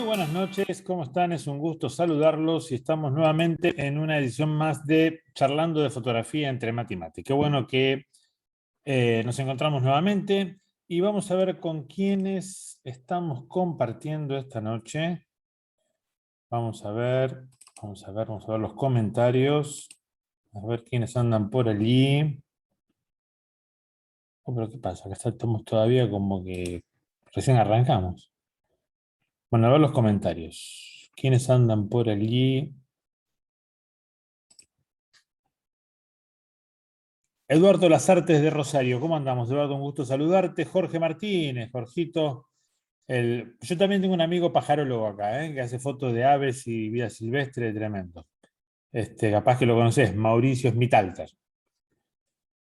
buenas noches, ¿cómo están? Es un gusto saludarlos y estamos nuevamente en una edición más de Charlando de Fotografía entre Mati y Mati. Qué bueno que nos encontramos nuevamente y vamos a ver con quiénes estamos compartiendo esta noche. Vamos a ver los comentarios, a ver quiénes andan por allí. Oh, pero ¿qué pasa? Acá estamos todavía como que recién arrancamos. Bueno, a ver los comentarios. ¿Quiénes andan por allí? Eduardo Lazartes de Rosario, ¿cómo andamos? Eduardo, un gusto saludarte. Jorge Martínez, Jorgito. Yo también tengo un amigo pajarólogo acá, que hace fotos de aves y vida silvestre, tremendo. Capaz que lo conoces, Mauricio Smitalter.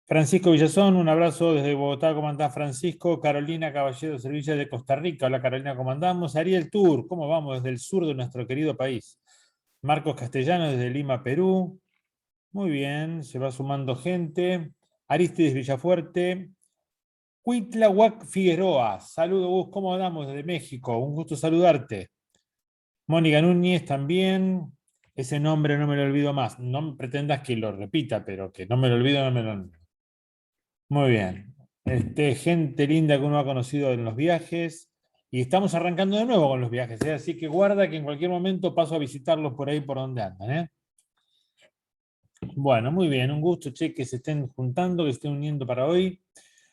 Francisco Villazón, un abrazo desde Bogotá, ¿cómo andás, Francisco? Carolina Caballero, Servicio de Costa Rica. Hola, Carolina, ¿cómo andamos? Ariel Tour, ¿cómo vamos? Desde el sur de nuestro querido país. Marcos Castellano, desde Lima, Perú. Muy bien, se va sumando gente. Aristides Villafuerte. Cuitlahuac Figueroa. Saludos, Gus, ¿cómo andamos desde México? Un gusto saludarte. Mónica Núñez también. Ese nombre no me lo olvido más. No pretendas que lo repita, pero que no me lo olvido, no me lo olvido. Muy bien. Gente linda que uno ha conocido en los viajes. Y estamos arrancando de nuevo con los viajes, ¿eh? Así que guarda que en cualquier momento paso a visitarlos por ahí por donde andan, ¿eh? Bueno, muy bien, un gusto, che, que se estén juntando, que se estén uniendo para hoy.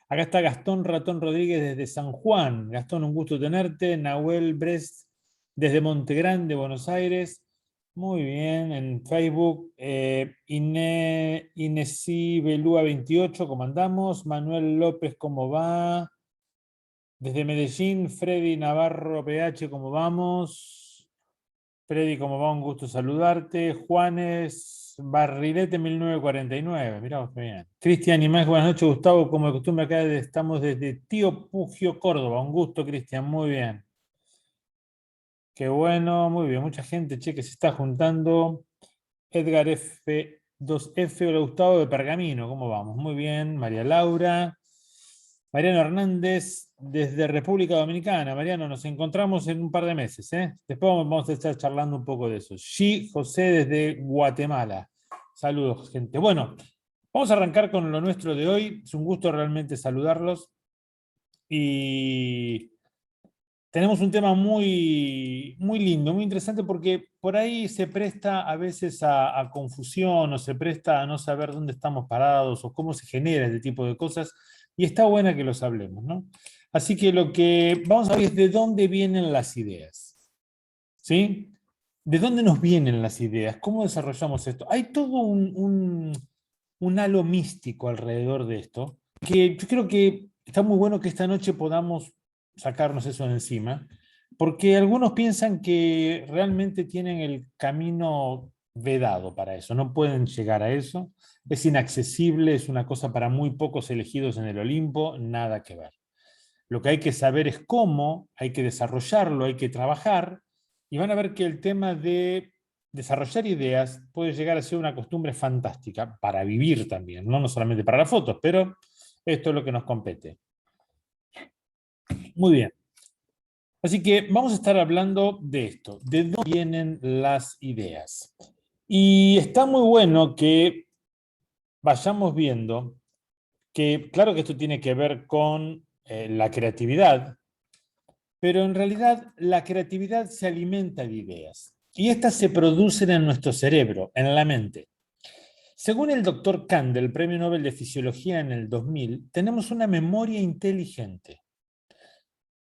Acá está Gastón Ratón Rodríguez desde San Juan. Gastón, un gusto tenerte. Nahuel Brest desde Montegrande, Buenos Aires. Muy bien, en Facebook. Inesi Belúa 28, ¿cómo andamos? Manuel López, ¿cómo va? Desde Medellín, Freddy Navarro PH, ¿cómo vamos? Freddy, ¿cómo va? Un gusto saludarte. Juanes Barrilete 1949. Mirá vos, qué bien. Cristian y más, buenas noches, Gustavo. Como de costumbre, acá estamos desde Tío Pugio, Córdoba. Un gusto, Cristian, muy bien. Qué bueno, muy bien. Mucha gente, che, que se está juntando. Edgar F2F, hola Gustavo de Pergamino, ¿cómo vamos? Muy bien. María Laura. Mariano Hernández, desde República Dominicana. Mariano, nos encontramos en un par de meses, ¿eh? Después vamos a estar charlando un poco de eso. G. José desde Guatemala. Saludos, gente. Bueno, vamos a arrancar con lo nuestro de hoy. Es un gusto realmente saludarlos. Y tenemos un tema muy, muy lindo, muy interesante, porque por ahí se presta a veces a confusión o se presta a no saber dónde estamos parados o cómo se genera este tipo de cosas. Y está buena que los hablemos, ¿no? Así que lo que vamos a ver es de dónde vienen las ideas. ¿Sí? ¿De dónde nos vienen las ideas? ¿Cómo desarrollamos esto? Hay todo un halo místico alrededor de esto, que yo creo que está muy bueno que esta noche podamos sacarnos eso de encima, porque algunos piensan que realmente tienen el camino vedado para eso, no pueden llegar a eso, es inaccesible, es una cosa para muy pocos elegidos en el Olimpo, nada que ver. Lo que hay que saber es cómo, hay que desarrollarlo, hay que trabajar, y van a ver que el tema de desarrollar ideas puede llegar a ser una costumbre fantástica para vivir también, no solamente para las fotos, pero esto es lo que nos compete. Muy bien. Así que vamos a estar hablando de esto, de dónde vienen las ideas. Y está muy bueno que vayamos viendo que, claro que esto tiene que ver con la creatividad, pero en realidad la creatividad se alimenta de ideas y estas se producen en nuestro cerebro, en la mente. Según el doctor Kandel, Premio Nobel de Fisiología en el 2000, tenemos una memoria inteligente.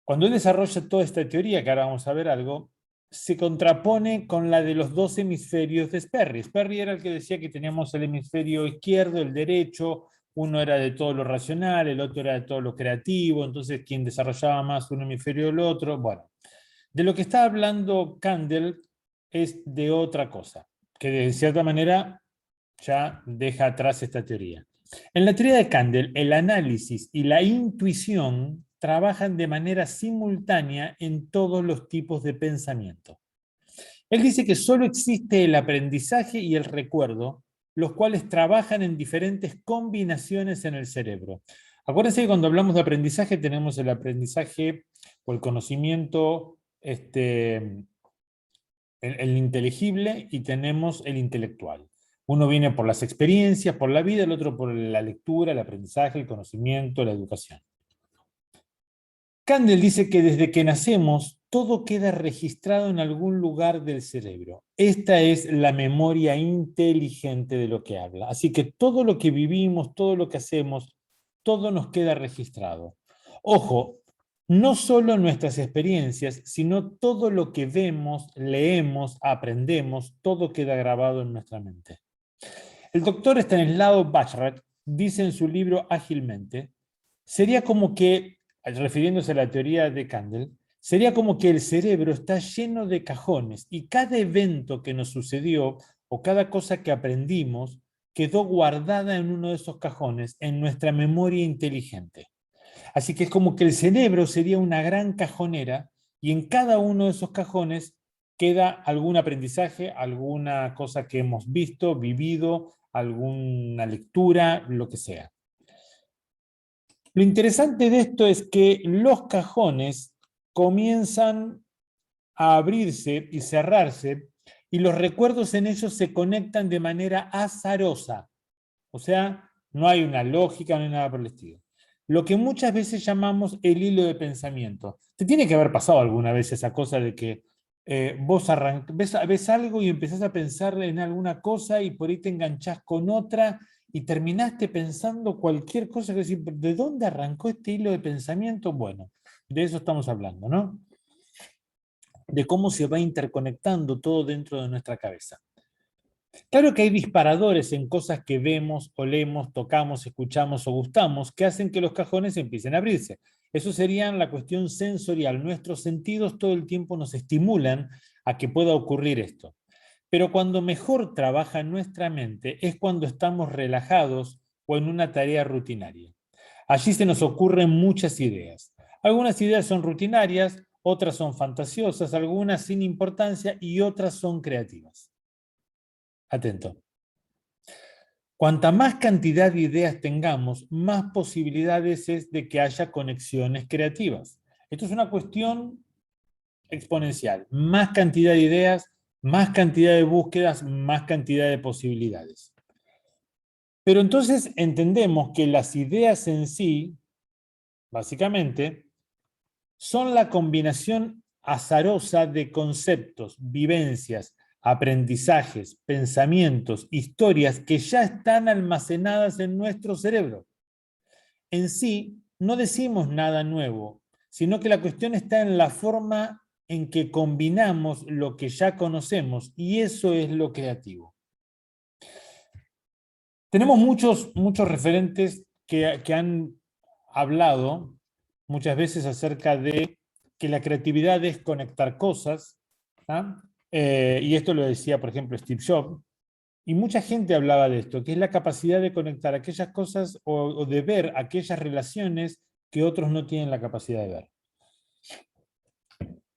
Cuando él desarrolla toda esta teoría, que ahora vamos a ver algo, se contrapone con la de los dos hemisferios de Sperry. Sperry era el que decía que teníamos el hemisferio izquierdo, el derecho, uno era de todo lo racional, el otro era de todo lo creativo, entonces quien desarrollaba más un hemisferio o el otro. Bueno, de lo que está hablando Kandel es de otra cosa, que de cierta manera ya deja atrás esta teoría. En la teoría de Kandel, el análisis y la intuición trabajan de manera simultánea en todos los tipos de pensamiento. Él dice que solo existe el aprendizaje y el recuerdo, los cuales trabajan en diferentes combinaciones en el cerebro. Acuérdense que cuando hablamos de aprendizaje tenemos el aprendizaje o el conocimiento el inteligible y tenemos el intelectual. Uno viene por las experiencias, por la vida, el otro por la lectura, el aprendizaje, el conocimiento, la educación. Kandel dice que desde que nacemos, todo queda registrado en algún lugar del cerebro. Esta es la memoria inteligente de lo que habla. Así que todo lo que vivimos, todo lo que hacemos, todo nos queda registrado. Ojo, no solo nuestras experiencias, sino todo lo que vemos, leemos, aprendemos, todo queda grabado en nuestra mente. El doctor Stanislaw Bachrach dice en su libro Ágilmente, sería como que, refiriéndose a la teoría de Kandel, sería como que el cerebro está lleno de cajones y cada evento que nos sucedió o cada cosa que aprendimos quedó guardada en uno de esos cajones en nuestra memoria inteligente. Así que es como que el cerebro sería una gran cajonera y en cada uno de esos cajones queda algún aprendizaje, alguna cosa que hemos visto, vivido, alguna lectura, lo que sea. Lo interesante de esto es que los cajones comienzan a abrirse y cerrarse y los recuerdos en ellos se conectan de manera azarosa. O sea, no hay una lógica, no hay nada por el estilo. Lo que muchas veces llamamos el hilo de pensamiento. Te tiene que haber pasado alguna vez esa cosa de que vos ves algo y empezás a pensar en alguna cosa y por ahí te enganchás con otra y terminaste pensando cualquier cosa que decir, ¿de dónde arrancó este hilo de pensamiento? Bueno, de eso estamos hablando, ¿no? De cómo se va interconectando todo dentro de nuestra cabeza. Claro que hay disparadores en cosas que vemos, olemos, tocamos, escuchamos o gustamos que hacen que los cajones empiecen a abrirse. Eso sería la cuestión sensorial. Nuestros sentidos todo el tiempo nos estimulan a que pueda ocurrir esto. Pero cuando mejor trabaja nuestra mente es cuando estamos relajados o en una tarea rutinaria. Allí se nos ocurren muchas ideas. Algunas ideas son rutinarias, otras son fantasiosas, algunas sin importancia y otras son creativas. Atento. Cuanta más cantidad de ideas tengamos, más posibilidades es de que haya conexiones creativas. Esto es una cuestión exponencial. Más cantidad de ideas, más cantidad de búsquedas, más cantidad de posibilidades. Pero entonces entendemos que las ideas en sí, básicamente, son la combinación azarosa de conceptos, vivencias, aprendizajes, pensamientos, historias que ya están almacenadas en nuestro cerebro. En sí, no decimos nada nuevo, sino que la cuestión está en la forma en que combinamos lo que ya conocemos, y eso es lo creativo. Tenemos muchos referentes que han hablado muchas veces acerca de que la creatividad es conectar cosas, ¿ah? Y esto lo decía, por ejemplo, Steve Jobs, y mucha gente hablaba de esto, que es la capacidad de conectar aquellas cosas o de ver aquellas relaciones que otros no tienen la capacidad de ver.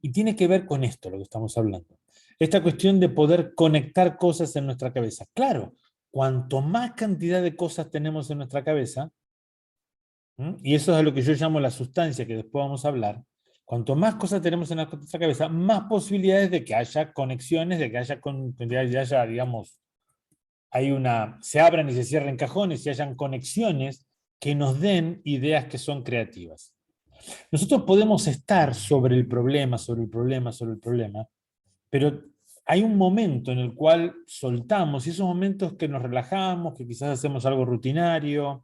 Y tiene que ver con esto lo que estamos hablando. Esta cuestión de poder conectar cosas en nuestra cabeza. Claro, cuanto más cantidad de cosas tenemos en nuestra cabeza, y eso es a lo que yo llamo la sustancia, que después vamos a hablar, cuanto más cosas tenemos en nuestra cabeza, más posibilidades de que haya conexiones, de que haya digamos, se abran y se cierren cajones y hayan conexiones que nos den ideas que son creativas. Nosotros podemos estar sobre el problema, pero hay un momento en el cual soltamos, y esos momentos que nos relajamos, que quizás hacemos algo rutinario,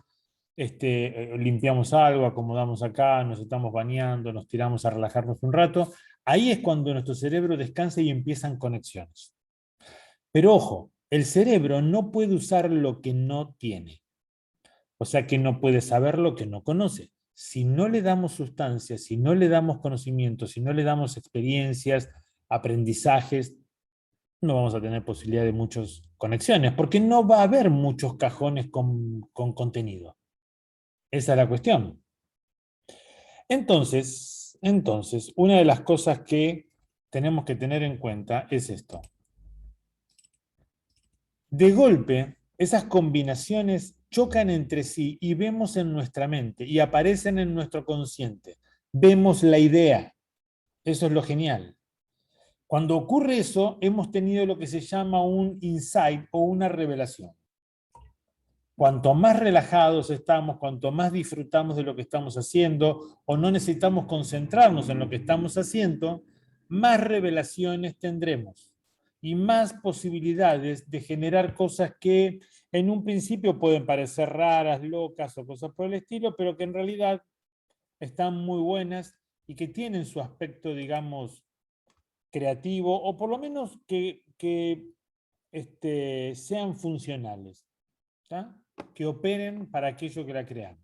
limpiamos algo, acomodamos acá, nos estamos bañando, nos tiramos a relajarnos un rato, ahí es cuando nuestro cerebro descansa y empiezan conexiones. Pero ojo, el cerebro no puede usar lo que no tiene. O sea que no puede saber lo que no conoce. Si no le damos sustancias, si no le damos conocimientos, si no le damos experiencias, aprendizajes, no vamos a tener posibilidad de muchas conexiones, porque no va a haber muchos cajones con contenido. Esa es la cuestión. Entonces, una de las cosas que tenemos que tener en cuenta es esto. De golpe, esas combinaciones chocan entre sí y vemos en nuestra mente y aparecen en nuestro consciente. Vemos la idea. Eso es lo genial. Cuando ocurre eso, hemos tenido lo que se llama un insight o una revelación. Cuanto más relajados estamos, cuanto más disfrutamos de lo que estamos haciendo o no necesitamos concentrarnos en lo que estamos haciendo, más revelaciones tendremos y más posibilidades de generar cosas que en un principio pueden parecer raras, locas o cosas por el estilo, pero que en realidad están muy buenas y que tienen su aspecto, digamos, creativo o por lo menos que sean funcionales. ¿Tá? Que operen para aquello que la creamos.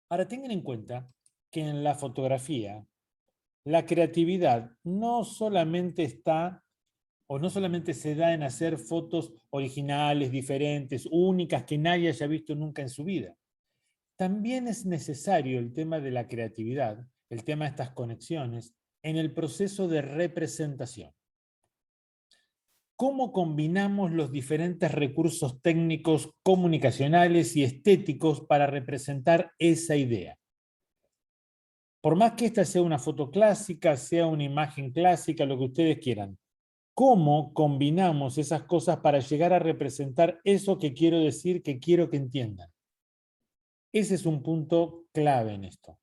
Ahora tengan en cuenta que en la fotografía la creatividad no solamente está o no solamente se da en hacer fotos originales, diferentes, únicas, que nadie haya visto nunca en su vida. También es necesario el tema de la creatividad, el tema de estas conexiones, en el proceso de representación. ¿Cómo combinamos los diferentes recursos técnicos, comunicacionales y estéticos para representar esa idea? Por más que esta sea una foto clásica, sea una imagen clásica, lo que ustedes quieran, ¿cómo combinamos esas cosas para llegar a representar eso que quiero decir, que quiero que entiendan? Ese es un punto clave en esto.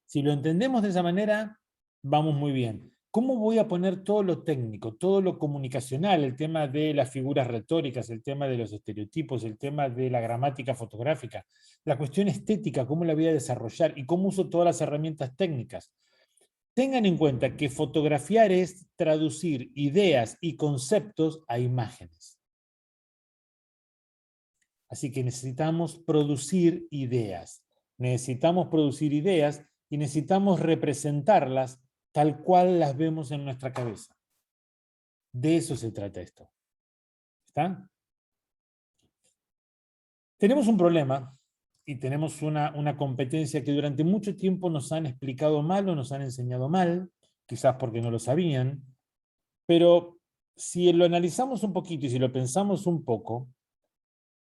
Si lo entendemos de esa manera, vamos muy bien. ¿Cómo voy a poner todo lo técnico, todo lo comunicacional, el tema de las figuras retóricas, el tema de los estereotipos, el tema de la gramática fotográfica, la cuestión estética, cómo la voy a desarrollar y cómo uso todas las herramientas técnicas? Tengan en cuenta que fotografiar es traducir ideas y conceptos a imágenes. Así que necesitamos producir ideas. Necesitamos producir ideas y necesitamos representarlas tal cual las vemos en nuestra cabeza. De eso se trata esto. ¿Está? Tenemos un problema y tenemos una competencia que durante mucho tiempo nos han explicado mal o nos han enseñado mal, quizás porque no lo sabían, pero si lo analizamos un poquito y si lo pensamos un poco,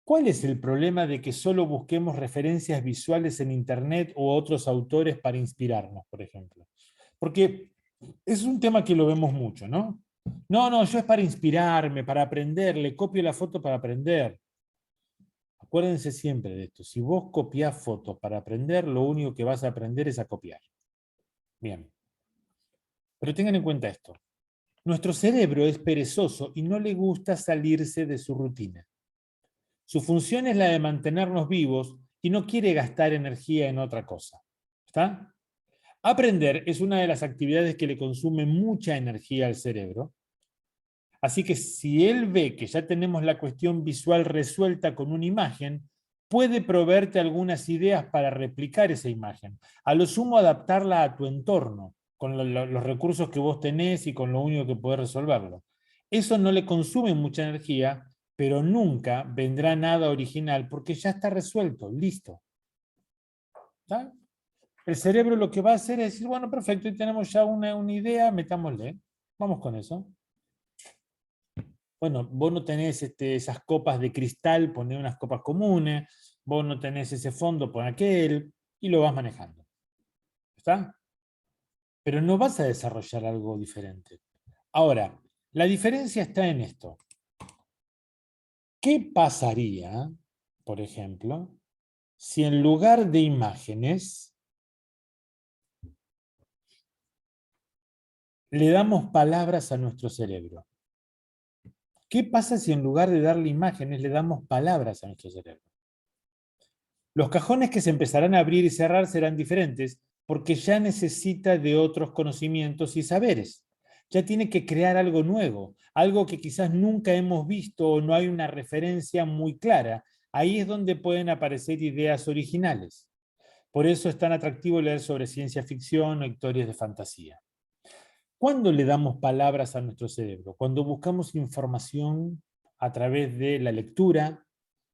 ¿cuál es el problema de que solo busquemos referencias visuales en Internet o otros autores para inspirarnos, por ejemplo? Porque es un tema que lo vemos mucho, ¿no? No, yo es para inspirarme, para aprender, le copio la foto para aprender. Acuérdense siempre de esto. Si vos copiás fotos para aprender, lo único que vas a aprender es a copiar. Bien. Pero tengan en cuenta esto. Nuestro cerebro es perezoso y no le gusta salirse de su rutina. Su función es la de mantenernos vivos y no quiere gastar energía en otra cosa. ¿Está? Aprender es una de las actividades que le consume mucha energía al cerebro. Así que si él ve que ya tenemos la cuestión visual resuelta con una imagen, puede proveerte algunas ideas para replicar esa imagen. A lo sumo adaptarla a tu entorno, con los recursos que vos tenés y con lo único que podés resolverlo. Eso no le consume mucha energía, pero nunca vendrá nada original porque ya está resuelto, listo. ¿Está? El cerebro lo que va a hacer es decir, bueno, perfecto, y tenemos ya una idea, metámosle, vamos con eso. Bueno, vos no tenés esas copas de cristal, poné unas copas comunes, vos no tenés ese fondo, pon aquel, y lo vas manejando. ¿Está? Pero no vas a desarrollar algo diferente. Ahora, la diferencia está en esto. ¿Qué pasaría, por ejemplo, si en lugar de imágenes le damos palabras a nuestro cerebro? ¿Qué pasa si en lugar de darle imágenes le damos palabras a nuestro cerebro? Los cajones que se empezarán a abrir y cerrar serán diferentes porque ya necesita de otros conocimientos y saberes. Ya tiene que crear algo nuevo, algo que quizás nunca hemos visto o no hay una referencia muy clara. Ahí es donde pueden aparecer ideas originales. Por eso es tan atractivo leer sobre ciencia ficción o historias de fantasía. ¿Cuándo le damos palabras a nuestro cerebro? Cuando buscamos información a través de la lectura,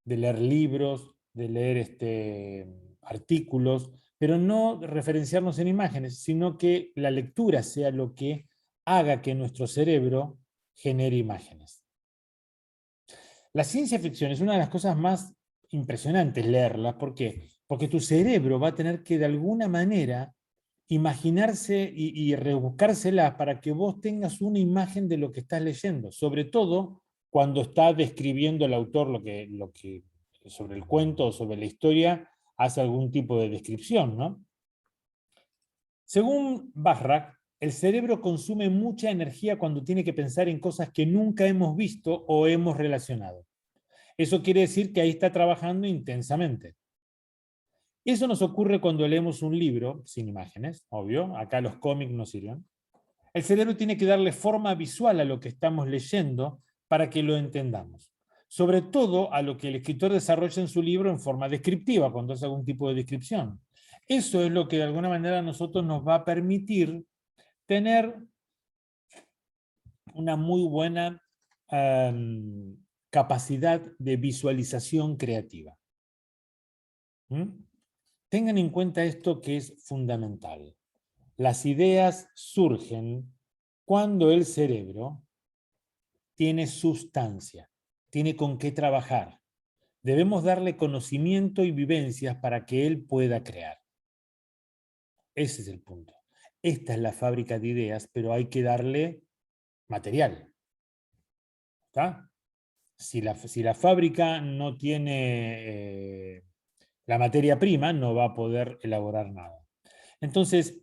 de leer libros, de leer artículos, pero no referenciarnos en imágenes, sino que la lectura sea lo que haga que nuestro cerebro genere imágenes. La ciencia ficción es una de las cosas más impresionantes leerla. ¿Por qué? Porque tu cerebro va a tener que de alguna manera imaginarse y rebuscárselas para que vos tengas una imagen de lo que estás leyendo, sobre todo cuando está describiendo el autor sobre el cuento o sobre la historia, hace algún tipo de descripción, ¿no? Según Bajrah, el cerebro consume mucha energía cuando tiene que pensar en cosas que nunca hemos visto o hemos relacionado. Eso quiere decir que ahí está trabajando intensamente. Eso nos ocurre cuando leemos un libro, sin imágenes, obvio, acá los cómics no sirven. El cerebro tiene que darle forma visual a lo que estamos leyendo para que lo entendamos. Sobre todo a lo que el escritor desarrolla en su libro en forma descriptiva, cuando hace algún tipo de descripción. Eso es lo que de alguna manera a nosotros nos va a permitir tener una muy buena capacidad de visualización creativa. ¿Mm? Tengan en cuenta esto que es fundamental. Las ideas surgen cuando el cerebro tiene sustancia, tiene con qué trabajar. Debemos darle conocimiento y vivencias para que él pueda crear. Ese es el punto. Esta es la fábrica de ideas, pero hay que darle material. ¿Está? Si la fábrica no tiene la materia prima, no va a poder elaborar nada. Entonces,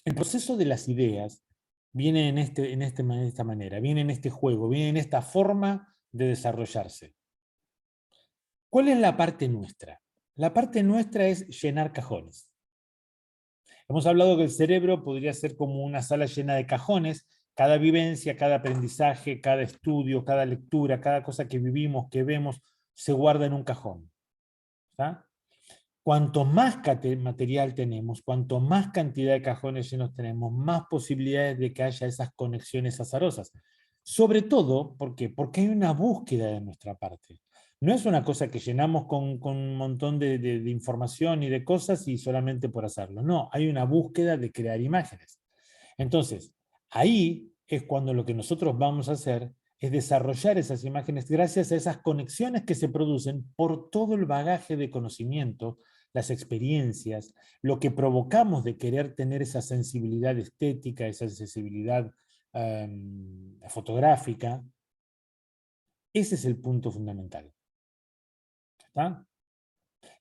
el proceso de las ideas viene en esta manera, viene en este juego, viene en esta forma de desarrollarse. ¿Cuál es la parte nuestra? La parte nuestra es llenar cajones. Hemos hablado que el cerebro podría ser como una sala llena de cajones. Cada vivencia, cada aprendizaje, cada estudio, cada lectura, cada cosa que vivimos, que vemos, se guarda en un cajón. ¿Está? Cuanto más material tenemos, cuanto más cantidad de cajones llenos tenemos, más posibilidades de que haya esas conexiones azarosas. Sobre todo, ¿por qué? Porque hay una búsqueda de nuestra parte. No es una cosa que llenamos con un montón de información y de cosas y solamente por hacerlo. No, hay una búsqueda de crear imágenes. Entonces, ahí es cuando lo que nosotros vamos a hacer es desarrollar esas imágenes gracias a esas conexiones que se producen por todo el bagaje de conocimiento, las experiencias, lo que provocamos de querer tener esa sensibilidad estética, esa sensibilidad fotográfica. Ese es el punto fundamental. ¿Está?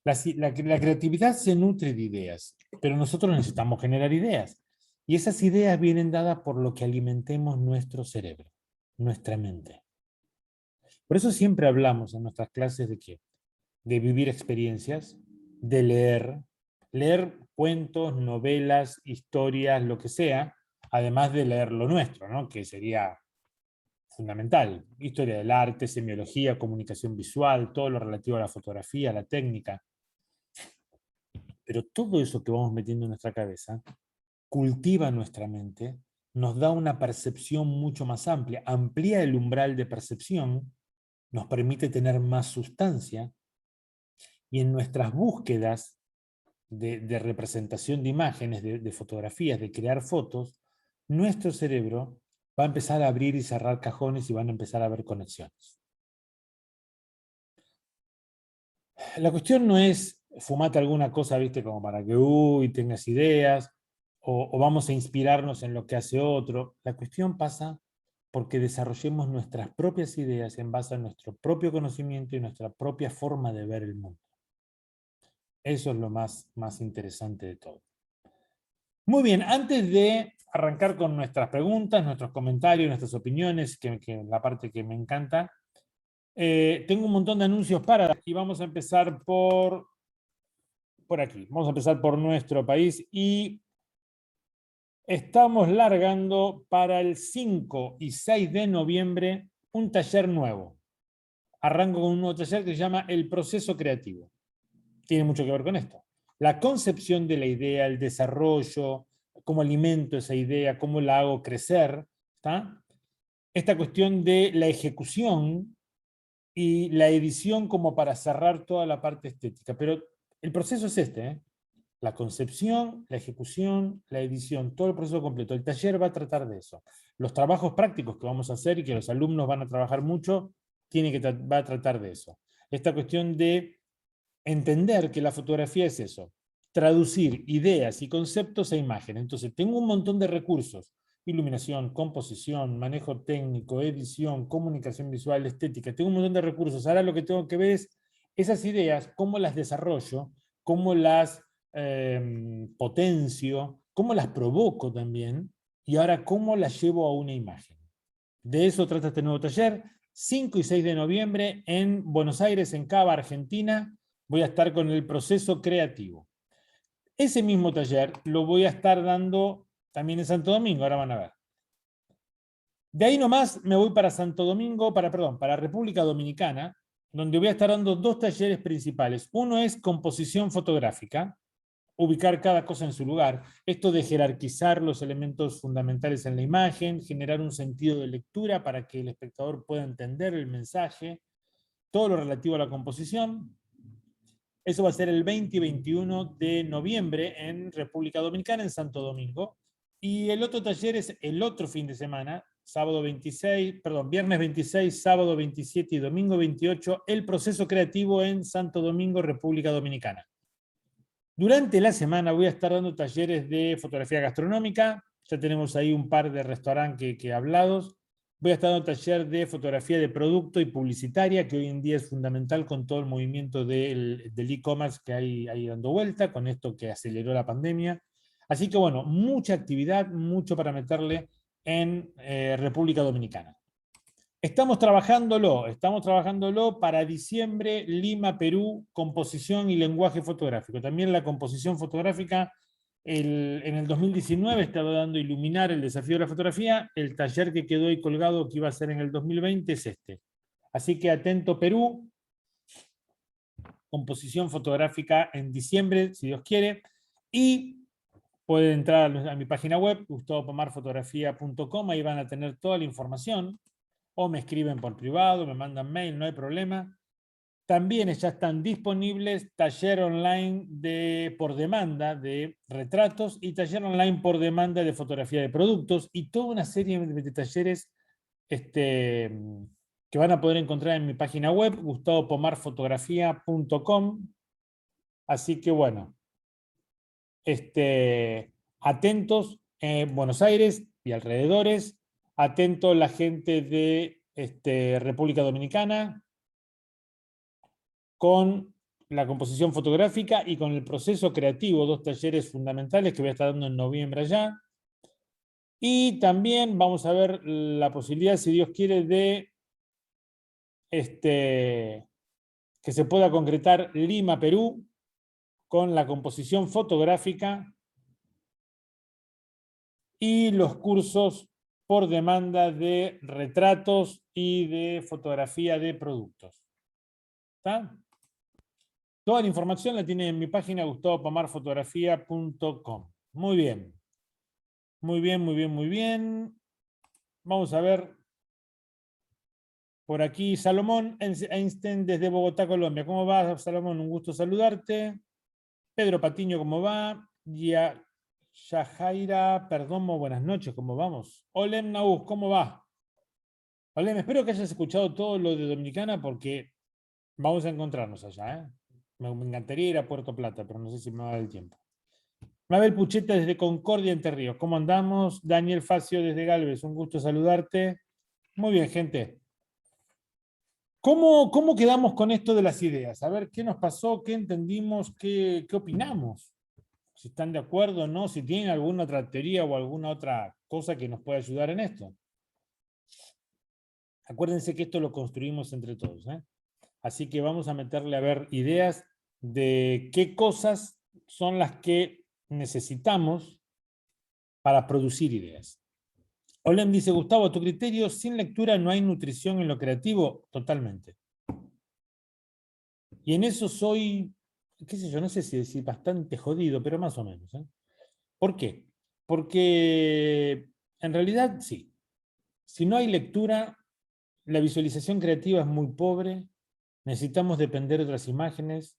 La creatividad se nutre de ideas, pero nosotros necesitamos generar ideas. Y esas ideas vienen dadas por lo que alimentemos nuestro cerebro, nuestra mente. Por eso siempre hablamos en nuestras clases de qué? De vivir experiencias, de leer cuentos, novelas, historias, lo que sea, además de leer lo nuestro, ¿no? Que sería fundamental. Historia del arte, semiología, comunicación visual, todo lo relativo a la fotografía, a la técnica. Pero todo eso que vamos metiendo en nuestra cabeza cultiva nuestra mente, nos da una percepción mucho más amplia, amplía el umbral de percepción, nos permite tener más sustancia, y en nuestras búsquedas de representación de imágenes, de fotografías, de crear fotos, nuestro cerebro va a empezar a abrir y cerrar cajones y van a empezar a haber conexiones. La cuestión no es fumate alguna cosa, viste, como para que tengas ideas, o vamos a inspirarnos en lo que hace otro. La cuestión pasa porque desarrollemos nuestras propias ideas en base a nuestro propio conocimiento y nuestra propia forma de ver el mundo. Eso es lo más interesante de todo. Muy bien, antes de arrancar con nuestras preguntas, nuestros comentarios, nuestras opiniones, que la parte que me encanta, tengo un montón de anuncios para, y vamos a empezar por aquí. Vamos a empezar por nuestro país y estamos largando para el 5 y 6 de noviembre un taller nuevo. Arranco con un nuevo taller que se llama El Proceso Creativo. Tiene mucho que ver con esto. La concepción de la idea, el desarrollo, cómo alimento esa idea, cómo la hago crecer, ¿está? Esta cuestión de la ejecución y la edición como para cerrar toda la parte estética. Pero el proceso es este, ¿eh? La concepción, la ejecución, la edición, todo el proceso completo. El taller va a tratar de eso. Los trabajos prácticos que vamos a hacer y que los alumnos van a trabajar mucho, va a tratar de eso. Esta cuestión de entender que la fotografía es eso. traducir ideas y conceptos a imágenes. Entonces, tengo un montón de recursos: iluminación, composición, manejo técnico, edición, comunicación visual, estética. Tengo un montón de recursos. Ahora lo que tengo que ver es esas ideas, cómo las desarrollo, cómo las potencio, cómo las provoco también, y ahora cómo las llevo a una imagen. De eso trata este nuevo taller. 5 y 6 de noviembre en Buenos Aires, en Cava, Argentina. Voy a estar con el proceso creativo. Ese mismo taller lo voy a estar dando también en Santo Domingo, ahora van a ver. De ahí nomás me voy para Santo Domingo, para República Dominicana, donde voy a estar dando 2 talleres principales. Uno es composición fotográfica, ubicar cada cosa en su lugar. Esto de jerarquizar los elementos fundamentales en la imagen, generar un sentido de lectura para que el espectador pueda entender el mensaje, todo lo relativo a la composición. Eso va a ser el 20 y 21 de noviembre en República Dominicana, en Santo Domingo. Y el otro taller es el otro fin de semana, viernes 26, sábado 27 y domingo 28, el proceso creativo en Santo Domingo, República Dominicana. Durante la semana voy a estar dando talleres de fotografía gastronómica. Ya tenemos ahí un par de restaurantes que hablados. Voy a estar dando taller de fotografía de producto y publicitaria, que hoy en día es fundamental con todo el movimiento del e-commerce que hay dando vuelta, con esto que aceleró la pandemia. Así que bueno, mucha actividad, mucho para meterle en República Dominicana. Estamos trabajándolo para diciembre, Lima, Perú, composición y lenguaje fotográfico. También la composición fotográfica, en el 2019 estaba dando Iluminar, el desafío de la fotografía. El taller que quedó ahí colgado, que iba a ser en el 2020, es este. Así que atento Perú, composición fotográfica en diciembre, si Dios quiere. Y pueden entrar a mi página web, gustavopomarfotografía.com, ahí van a tener toda la información. O me escriben por privado, me mandan mail, no hay problema. También ya están disponibles taller online por demanda de retratos y taller online por demanda de fotografía de productos y toda una serie de talleres que van a poder encontrar en mi página web, gustavopomarfotografía.com. Así que bueno, atentos en Buenos Aires y alrededores, atento la gente de República Dominicana con la composición fotográfica y con el proceso creativo, 2 talleres fundamentales que voy a estar dando en noviembre allá. Y también vamos a ver la posibilidad, si Dios quiere, de que se pueda concretar Lima, Perú, con la composición fotográfica y los cursos por demanda de retratos y de fotografía de productos. ¿Está? Toda la información la tiene en mi página gustavopomarfotografía.com. Muy bien. Muy bien, muy bien, muy bien. Vamos a ver. Por aquí Salomón Einstein desde Bogotá, Colombia. ¿Cómo va, Salomón? Un gusto saludarte. Pedro Patiño, ¿cómo va? Yajaira Perdomo, buenas noches, ¿cómo vamos? Olem Naúz, ¿cómo va? Olem, espero que hayas escuchado todo lo de Dominicana porque vamos a encontrarnos allá, ¿eh? Me encantaría ir a Puerto Plata, pero no sé si me va a dar el tiempo. Mabel Pucheta desde Concordia, Entre Ríos. ¿Cómo andamos? Daniel Facio desde Galvez. Un gusto saludarte. Muy bien, gente. ¿Cómo quedamos con esto de las ideas? A ver, ¿qué nos pasó? ¿Qué entendimos? ¿Qué opinamos? Si están de acuerdo o no, si tienen alguna otra teoría o alguna otra cosa que nos pueda ayudar en esto. Acuérdense que esto lo construimos entre todos, ¿eh? Así que vamos a meterle a ver ideas de qué cosas son las que necesitamos para producir ideas. Olem dice, Gustavo, a tu criterio, sin lectura no hay nutrición en lo creativo. Totalmente. Y en eso soy, qué sé yo, no sé si decir bastante jodido, pero más o menos, ¿eh? ¿Por qué? Porque en realidad sí. Si no hay lectura, la visualización creativa es muy pobre, necesitamos depender de otras imágenes.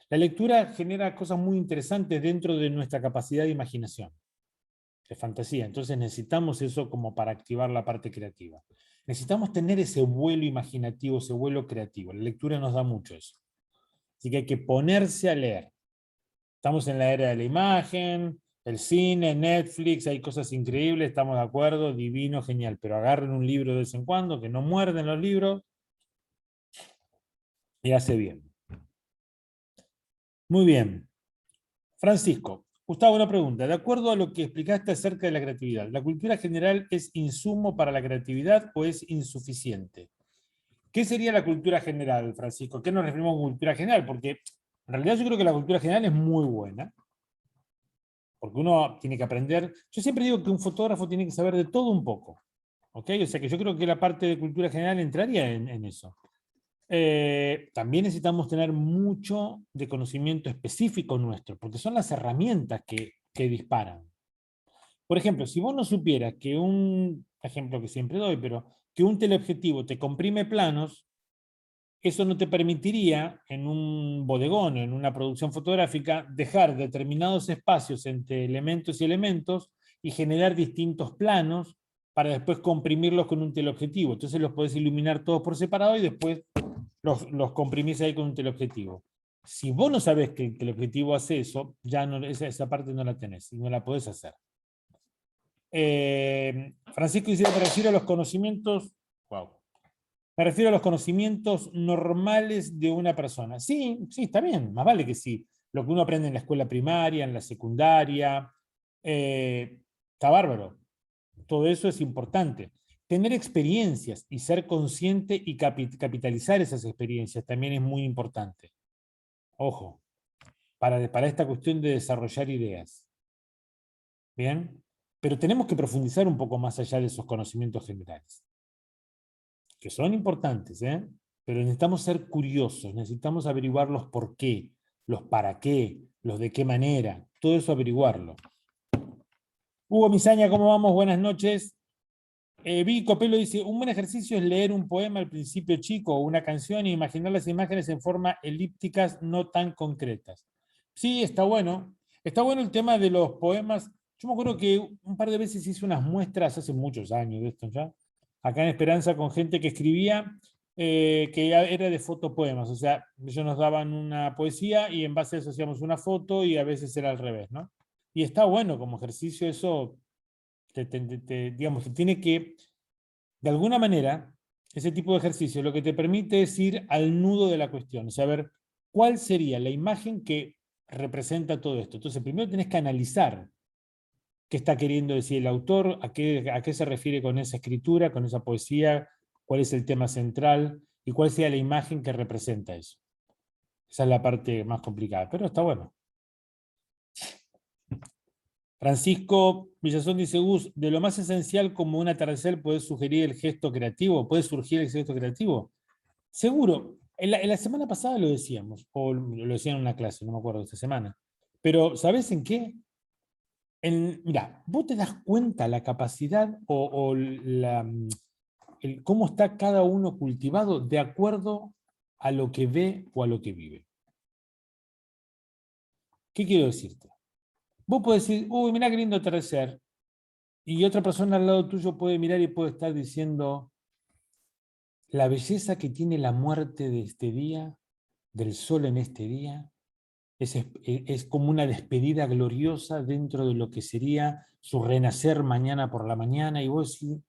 La lectura genera cosas muy interesantes dentro de nuestra capacidad de imaginación, de fantasía. Entonces necesitamos eso como para activar la parte creativa. Necesitamos tener ese vuelo imaginativo, ese vuelo creativo. La lectura nos da mucho eso. Así que hay que ponerse a leer. Estamos en la era de la imagen, el cine, Netflix, hay cosas increíbles, estamos de acuerdo, divino, genial, pero agarren un libro de vez en cuando, que no muerden los libros, y hace bien. Muy bien. Francisco, Gustavo, una pregunta. De acuerdo a lo que explicaste acerca de la creatividad, ¿la cultura general es insumo para la creatividad o es insuficiente? ¿Qué sería la cultura general, Francisco? ¿Qué nos referimos con cultura general? Porque en realidad yo creo que la cultura general es muy buena, porque uno tiene que aprender. Yo siempre digo que un fotógrafo tiene que saber de todo un poco. ¿Ok? O sea que yo creo que la parte de cultura general entraría en eso. También necesitamos tener mucho de conocimiento específico nuestro, porque son las herramientas que disparan. Por ejemplo, si vos no supieras que un ejemplo que siempre doy, pero que un teleobjetivo te comprime planos, eso no te permitiría en un bodegón, en una producción fotográfica, dejar determinados espacios entre elementos y elementos y generar distintos planos para después comprimirlos con un teleobjetivo. Entonces los podés iluminar todos por separado y después los comprimís ahí con un teleobjetivo. Si vos no sabés que el teleobjetivo hace eso, ya no, esa parte no la tenés y no la podés hacer. Francisco dice, me refiero a los conocimientos, wow, me refiero a los conocimientos normales de una persona. Sí, sí, está bien, más vale que sí. Lo que uno aprende en la escuela primaria, en la secundaria, está bárbaro. Todo eso es importante. Tener experiencias y ser consciente y capitalizar esas experiencias también es muy importante. Ojo, para esta cuestión de desarrollar ideas. ¿Bien? Pero tenemos que profundizar un poco más allá de esos conocimientos generales, que son importantes, ¿eh? Pero necesitamos ser curiosos, necesitamos averiguar los por qué, los para qué, los de qué manera, todo eso averiguarlo. Hugo Misaña, ¿cómo vamos? Buenas noches. Vicky Copelo dice, un buen ejercicio es leer un poema al principio chico o una canción e imaginar las imágenes en forma elípticas no tan concretas. Sí, está bueno. Está bueno el tema de los poemas. Yo me acuerdo que un par de veces hice unas muestras hace muchos años de esto ya, acá en Esperanza con gente que escribía, que era de fotopoemas. O sea, ellos nos daban una poesía y en base a eso hacíamos una foto y a veces era al revés, ¿no? Y está bueno como ejercicio eso, digamos, te tiene que, de alguna manera, ese tipo de ejercicio lo que te permite es ir al nudo de la cuestión, saber cuál sería la imagen que representa todo esto. Entonces, primero tenés que analizar qué está queriendo decir el autor, a qué se refiere con esa escritura, con esa poesía, cuál es el tema central y cuál sea la imagen que representa eso. Esa es la parte más complicada, pero está bueno. Francisco Villazón dice, Gus, de lo más esencial como un atardecer puede sugerir el gesto creativo, puede surgir el gesto creativo. Seguro, en la semana pasada lo decíamos, o lo decían en una clase, no me acuerdo esta semana, pero ¿sabes en qué? Mira, vos te das cuenta la capacidad o cómo está cada uno cultivado de acuerdo a lo que ve o a lo que vive. ¿Qué quiero decirte? Vos podés decir, uy, mirá qué lindo atardecer, y otra persona al lado tuyo puede mirar y puede estar diciendo, la belleza que tiene la muerte de este día, del sol en este día, es como una despedida gloriosa dentro de lo que sería su renacer mañana por la mañana, y vos decís,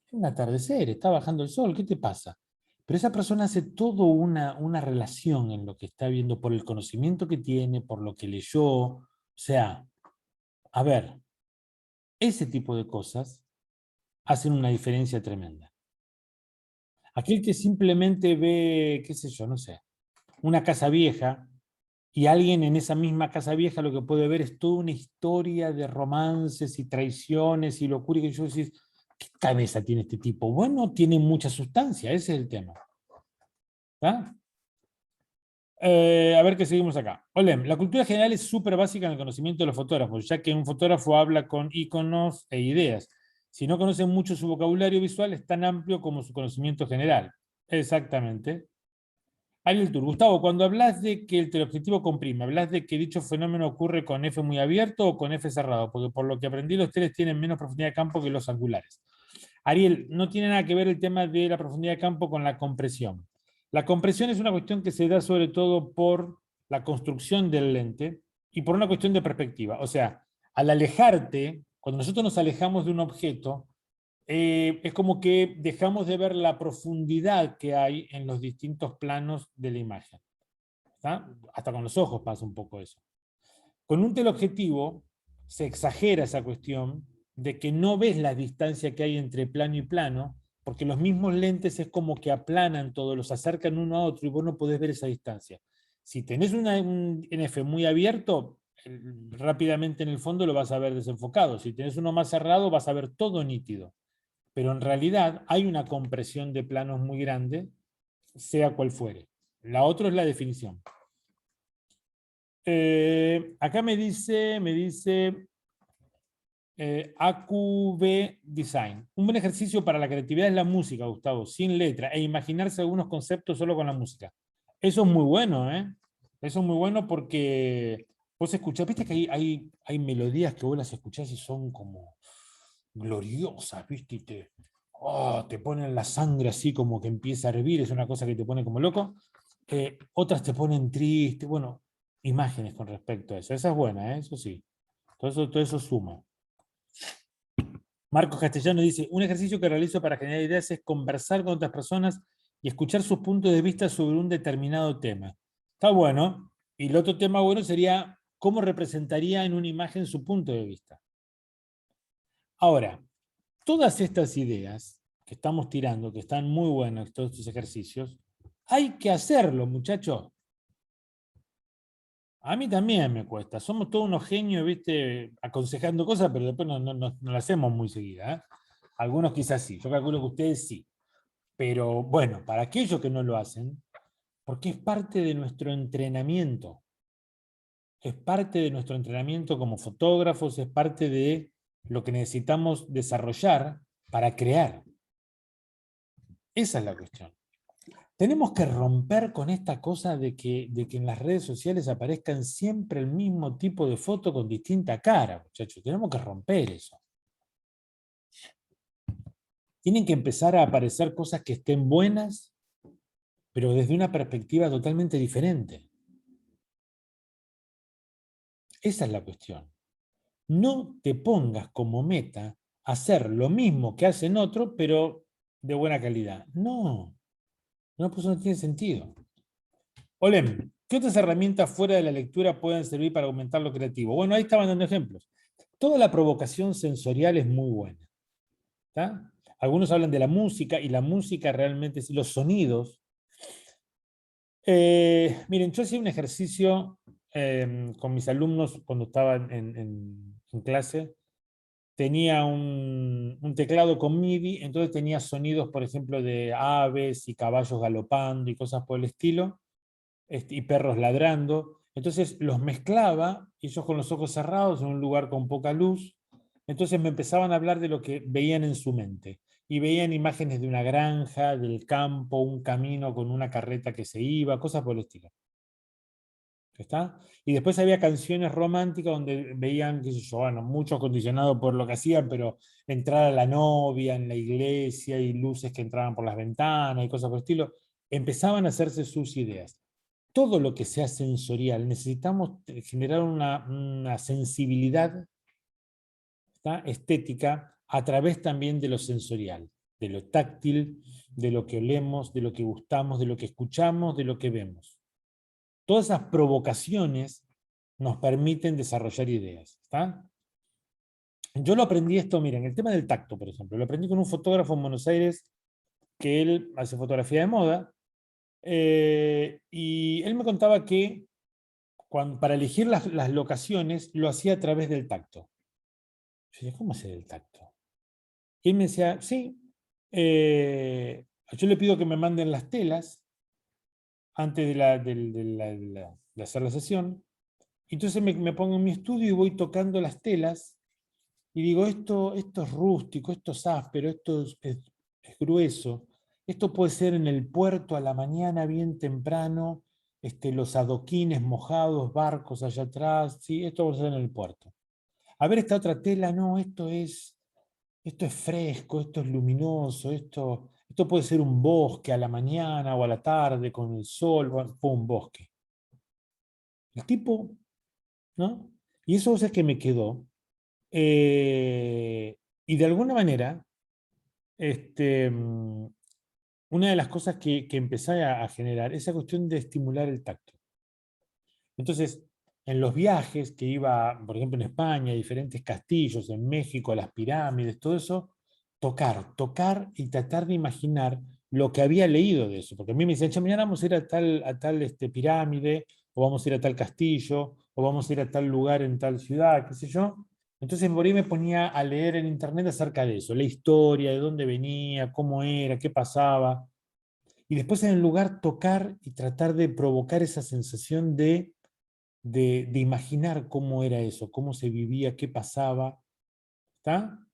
es un atardecer, está bajando el sol, ¿qué te pasa? Pero esa persona hace toda una relación en lo que está viendo por el conocimiento que tiene, por lo que leyó. O sea, a ver, ese tipo de cosas hacen una diferencia tremenda. Aquel que simplemente ve, qué sé yo, no sé, una casa vieja, y alguien en esa misma casa vieja lo que puede ver es toda una historia de romances y traiciones y locura, y que yo decís, ¿qué cabeza tiene este tipo? Bueno, tiene mucha sustancia, ese es el tema. ¿Ah? A ver qué seguimos acá. Olem, la cultura general es súper básica en el conocimiento de los fotógrafos, ya que un fotógrafo habla con iconos e ideas. Si no conocen mucho su vocabulario visual, es tan amplio como su conocimiento general. Exactamente. Ariel Tur, Gustavo, cuando hablas de que el teleobjetivo comprime, ¿hablas de que dicho fenómeno ocurre con F muy abierto o con F cerrado? Porque por lo que aprendí, los teles tienen menos profundidad de campo que los angulares. Ariel, no tiene nada que ver el tema de la profundidad de campo con la compresión. La compresión es una cuestión que se da sobre todo por la construcción del lente, y por una cuestión de perspectiva. O sea, al alejarte, cuando nosotros nos alejamos de un objeto, es como que dejamos de ver la profundidad que hay en los distintos planos de la imagen. ¿Está? Hasta con los ojos pasa un poco eso. Con un teleobjetivo se exagera esa cuestión de que no ves la distancia que hay entre plano y plano, porque los mismos lentes es como que aplanan todo, los acercan uno a otro y vos no podés ver esa distancia. Si tenés un NF muy abierto, rápidamente en el fondo lo vas a ver desenfocado. Si tenés uno más cerrado, vas a ver todo nítido. Pero en realidad hay una compresión de planos muy grande, sea cual fuere. La otra es la definición. Acá me dice AQB Design. Un buen ejercicio para la creatividad es la música, Gustavo, sin letra, e imaginarse algunos conceptos solo con la música. Eso es muy bueno, ¿eh? Eso es muy bueno porque vos escuchás, viste que hay melodías que vos las escuchás y son como gloriosas, viste, y te ponen la sangre así como que empieza a hervir, es una cosa que te pone como loco. Otras te ponen triste, bueno, imágenes con respecto a eso. Esa es buena, ¿eh? Eso sí. Todo eso suma. Marcos Castellano dice, un ejercicio que realizo para generar ideas es conversar con otras personas y escuchar sus puntos de vista sobre un determinado tema. Está bueno. Y el otro tema bueno sería cómo representaría en una imagen su punto de vista. Ahora, todas estas ideas que estamos tirando, que están muy buenos todos estos ejercicios, hay que hacerlo, muchachos. A mí también me cuesta. Somos todos unos genios, ¿viste? Aconsejando cosas, pero después no las hacemos muy seguida. ¿Eh? Algunos quizás sí. Yo calculo que ustedes sí. Pero bueno, para aquellos que no lo hacen, porque es parte de nuestro entrenamiento. Es parte de nuestro entrenamiento como fotógrafos, es parte de lo que necesitamos desarrollar para crear. Esa es la cuestión. Tenemos que romper con esta cosa de que en las redes sociales aparezcan siempre el mismo tipo de foto con distinta cara, muchachos. Tenemos que romper eso. Tienen que empezar a aparecer cosas que estén buenas, pero desde una perspectiva totalmente diferente. Esa es la cuestión. No te pongas como meta hacer lo mismo que hacen otros, pero de buena calidad. No, no, pues no tiene sentido. Olem, ¿qué otras herramientas fuera de la lectura pueden servir para aumentar lo creativo? Bueno, ahí estaban dando ejemplos. Toda la provocación sensorial es muy buena. ¿Tá? Algunos hablan de la música y la música realmente, los sonidos. Miren, yo hacía un ejercicio con mis alumnos cuando estaba en clase. Tenía un teclado con MIDI, entonces tenía sonidos, por ejemplo, de aves y caballos galopando y cosas por el estilo y perros ladrando. Entonces los mezclaba, ellos con los ojos cerrados en un lugar con poca luz. Entonces me empezaban a hablar de lo que veían en su mente. Y veían imágenes de una granja, del campo, un camino con una carreta que se iba, cosas por el estilo. ¿Está? Y después había canciones románticas donde veían, qué sé yo, bueno, mucho condicionado por lo que hacían, pero entrar a la novia en la iglesia y luces que entraban por las ventanas y cosas por el estilo. Empezaban a hacerse sus ideas. Todo lo que sea sensorial, necesitamos generar una sensibilidad, ¿está? Estética a través también de lo sensorial, de lo táctil, de lo que olemos, de lo que gustamos, de lo que escuchamos, de lo que vemos. Todas esas provocaciones nos permiten desarrollar ideas. ¿Está? Yo lo aprendí esto, miren, el tema del tacto, por ejemplo, lo aprendí con un fotógrafo en Buenos Aires que él hace fotografía de moda, y él me contaba que para elegir las locaciones lo hacía a través del tacto. Yo decía, ¿cómo hacer el tacto? Y él me decía, sí, yo le pido que me manden las telas antes de hacer la sesión. Entonces me pongo en mi estudio y voy tocando las telas y digo, esto es rústico, esto es áspero, es grueso. Esto puede ser en el puerto a la mañana bien temprano, los adoquines mojados, barcos allá atrás, ¿sí? Esto puede ser en el puerto. A ver esta otra tela, no, esto es fresco, esto es luminoso, esto puede ser un bosque a la mañana o a la tarde con el sol, bueno, un bosque. El tipo ¿no? Y eso es que me quedó. Y de alguna manera, este, una de las cosas que empecé a generar, esa cuestión de estimular el tacto. Entonces, en los viajes que iba, por ejemplo, en España, a diferentes castillos, en México, a las pirámides, todo eso, tocar y tratar de imaginar lo que había leído de eso. Porque a mí me decían, "Che, mañana vamos a ir a tal pirámide, o vamos a ir a tal castillo, o vamos a ir a tal lugar en tal ciudad, qué sé yo". Entonces por ahí me ponía a leer en internet acerca de eso, la historia, de dónde venía, cómo era, qué pasaba. Y después en el lugar tocar y tratar de provocar esa sensación de imaginar cómo era eso, cómo se vivía, qué pasaba. ¿Está?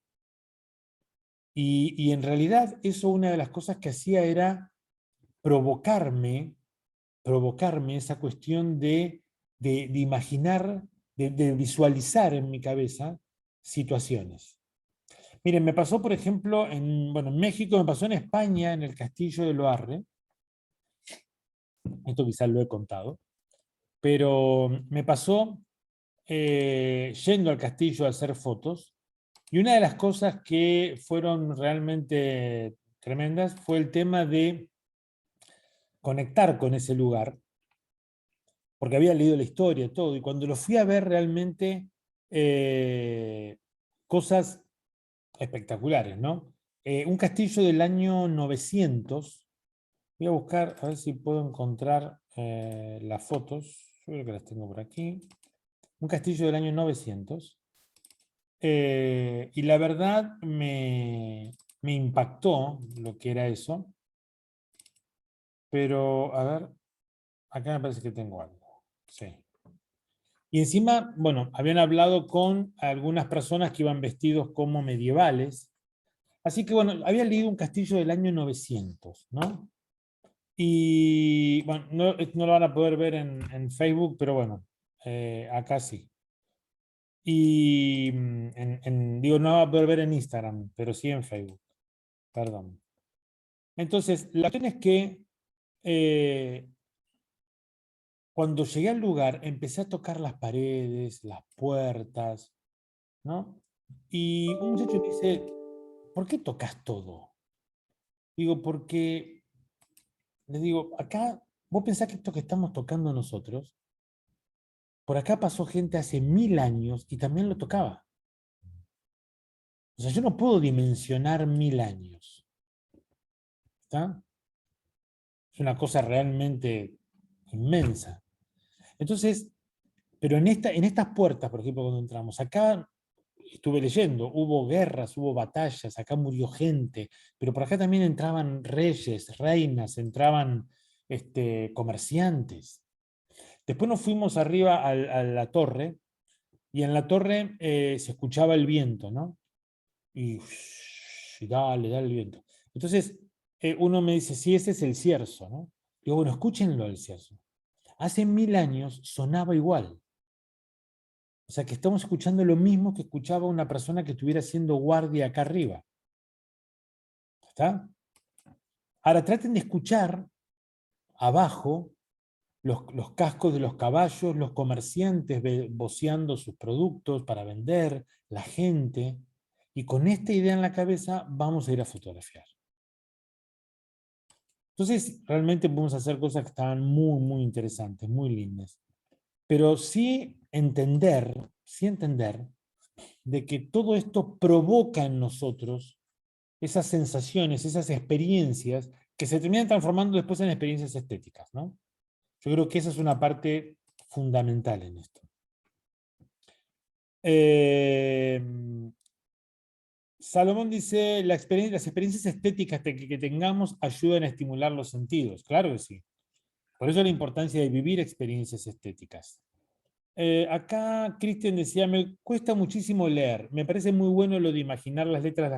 Y en realidad eso una de las cosas que hacía era provocarme, provocarme esa cuestión de imaginar, de visualizar en mi cabeza situaciones. Miren, me pasó, por ejemplo, bueno, en México, me pasó en España, en el Castillo de Loarre, esto quizás lo he contado, pero me pasó yendo al castillo a hacer fotos, y una de las cosas que fueron realmente tremendas fue el tema de conectar con ese lugar, porque había leído la historia, todo, y cuando lo fui a ver realmente, cosas espectaculares, ¿no? Un castillo del año 900, voy a buscar a ver si puedo encontrar las fotos, yo creo que las tengo por aquí, un castillo del año 900, y la verdad me impactó lo que era eso, pero a ver, acá me parece que tengo algo. Sí. Y encima, bueno, habían hablado con algunas personas que iban vestidos como medievales. Así que bueno, había leído un castillo del año 900, ¿no? Y bueno, no lo van a poder ver en Facebook, pero bueno, acá sí. Y digo, no va a poder ver en Instagram, pero sí en Facebook, perdón. Entonces, la cuestión es que eh, cuando llegué al lugar, empecé a tocar las paredes, las puertas, ¿no? Y un muchacho me dice, ¿por qué tocas todo? Digo, porque, les digo, acá, vos pensás que esto que estamos tocando nosotros, por acá pasó gente hace 1000 años y también lo tocaba. O sea, yo no puedo dimensionar 1000 años. ¿Está? Es una cosa realmente inmensa. Entonces, pero en estas puertas, por ejemplo, cuando entramos, acá estuve leyendo, hubo guerras, hubo batallas, acá murió gente, pero por acá también entraban reyes, reinas, entraban comerciantes. Después nos fuimos arriba a la torre, y en la torre se escuchaba el viento, ¿no? Y dale el viento. Entonces, uno me dice, sí, ese es el cierzo, ¿no? Digo, bueno, escúchenlo el cierzo. Hace 1000 años sonaba igual. O sea que estamos escuchando lo mismo que escuchaba una persona que estuviera haciendo guardia acá arriba. ¿Está? Ahora traten de escuchar abajo los cascos de los caballos, los comerciantes voceando sus productos para vender, la gente. Y con esta idea en la cabeza vamos a ir a fotografiar. Entonces, realmente podemos hacer cosas que estaban muy, muy interesantes, muy lindas. Pero sí entender de que todo esto provoca en nosotros esas sensaciones, esas experiencias que se terminan transformando después en experiencias estéticas, ¿no? Yo creo que esa es una parte fundamental en esto. Eh, Salomón dice, las experiencias estéticas que tengamos ayudan a estimular los sentidos. Claro que sí. Por eso la importancia de vivir experiencias estéticas. Acá Cristian decía, me cuesta muchísimo leer. Me parece muy bueno lo de imaginar las letras de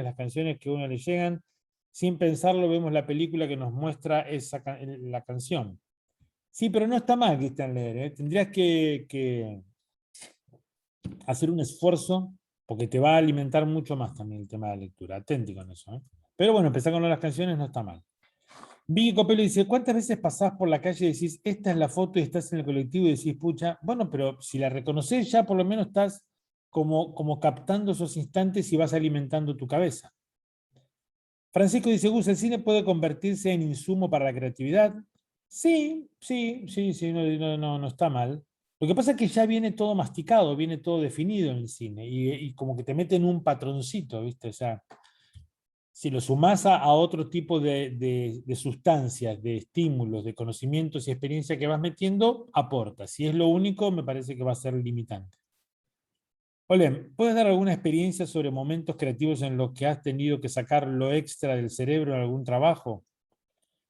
las canciones que a uno le llegan. Sin pensarlo, vemos la película que nos muestra la canción. Sí, pero no está mal, Cristian, leer. Tendrías que hacer un esfuerzo porque te va a alimentar mucho más también el tema de la lectura. Atenti con eso. Pero bueno, empezar con las canciones no está mal. Vicky Copelo dice, ¿cuántas veces pasás por la calle y decís, esta es la foto y estás en el colectivo y decís, pucha, bueno, pero si la reconoces ya por lo menos estás como captando esos instantes y vas alimentando tu cabeza. Francisco dice, Gus, ¿el cine puede convertirse en insumo para la creatividad? Sí, sí, sí, sí, no está mal. Lo que pasa es que ya viene todo masticado, viene todo definido en el cine y como que te meten un patroncito, ¿viste? O sea, si lo sumás a otro tipo de sustancias, de estímulos, de conocimientos y experiencia que vas metiendo, aporta. Si es lo único, me parece que va a ser limitante. Olem, ¿puedes dar alguna experiencia sobre momentos creativos en los que has tenido que sacar lo extra del cerebro en algún trabajo?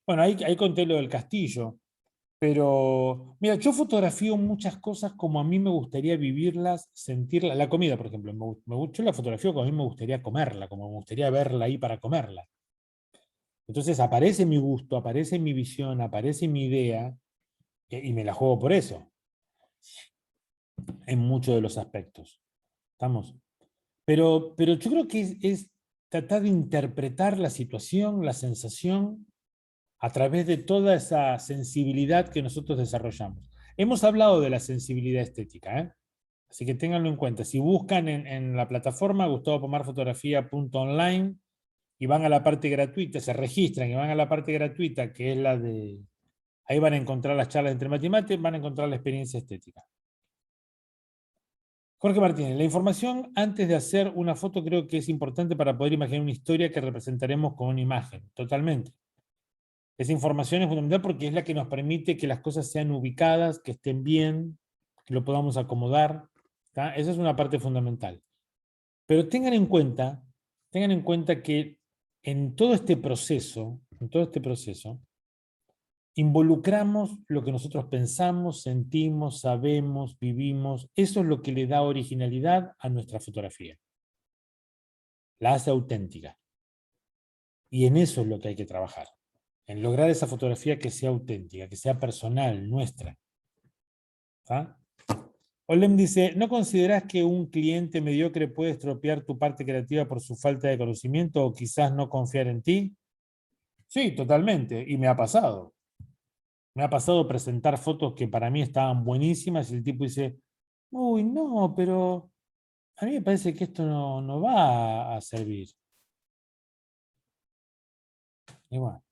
Bueno, ahí conté lo del castillo, pero mira, yo fotografío muchas cosas como a mí me gustaría vivirlas, sentirlas. La comida, por ejemplo, yo la fotografío como a mí me gustaría comerla, como me gustaría verla ahí para comerla. Entonces aparece mi gusto, aparece mi visión, aparece mi idea, y me la juego por eso, en muchos de los aspectos. ¿Estamos? Pero yo creo que es tratar de interpretar la situación, la sensación, a través de toda esa sensibilidad que nosotros desarrollamos. Hemos hablado de la sensibilidad estética, ¿eh? Así que ténganlo en cuenta. Si buscan en la plataforma gustavopomarfotografía.online y van a la parte gratuita, se registran y van a la parte gratuita, que es la de... Ahí van a encontrar las charlas entre matemáticas, van a encontrar la experiencia estética. Jorge Martínez, la información antes de hacer una foto creo que es importante para poder imaginar una historia que representaremos con una imagen. Totalmente. Esa información es fundamental porque es la que nos permite que las cosas sean ubicadas, que estén bien, que lo podamos acomodar. ¿Tá? Esa es una parte fundamental. Pero tengan en cuenta que en todo este proceso, involucramos lo que nosotros pensamos, sentimos, sabemos, vivimos. Eso es lo que le da originalidad a nuestra fotografía. La hace auténtica. Y en eso es lo que hay que trabajar. En lograr esa fotografía que sea auténtica, que sea personal, nuestra. ¿Tá? Olem dice, ¿no considerás que un cliente mediocre puede estropear tu parte creativa por su falta de conocimiento o quizás no confiar en ti? Sí, totalmente. Y me ha pasado. Me ha pasado presentar fotos que para mí estaban buenísimas y el tipo dice, uy, no, pero a mí me parece que esto no va a servir. Y bueno,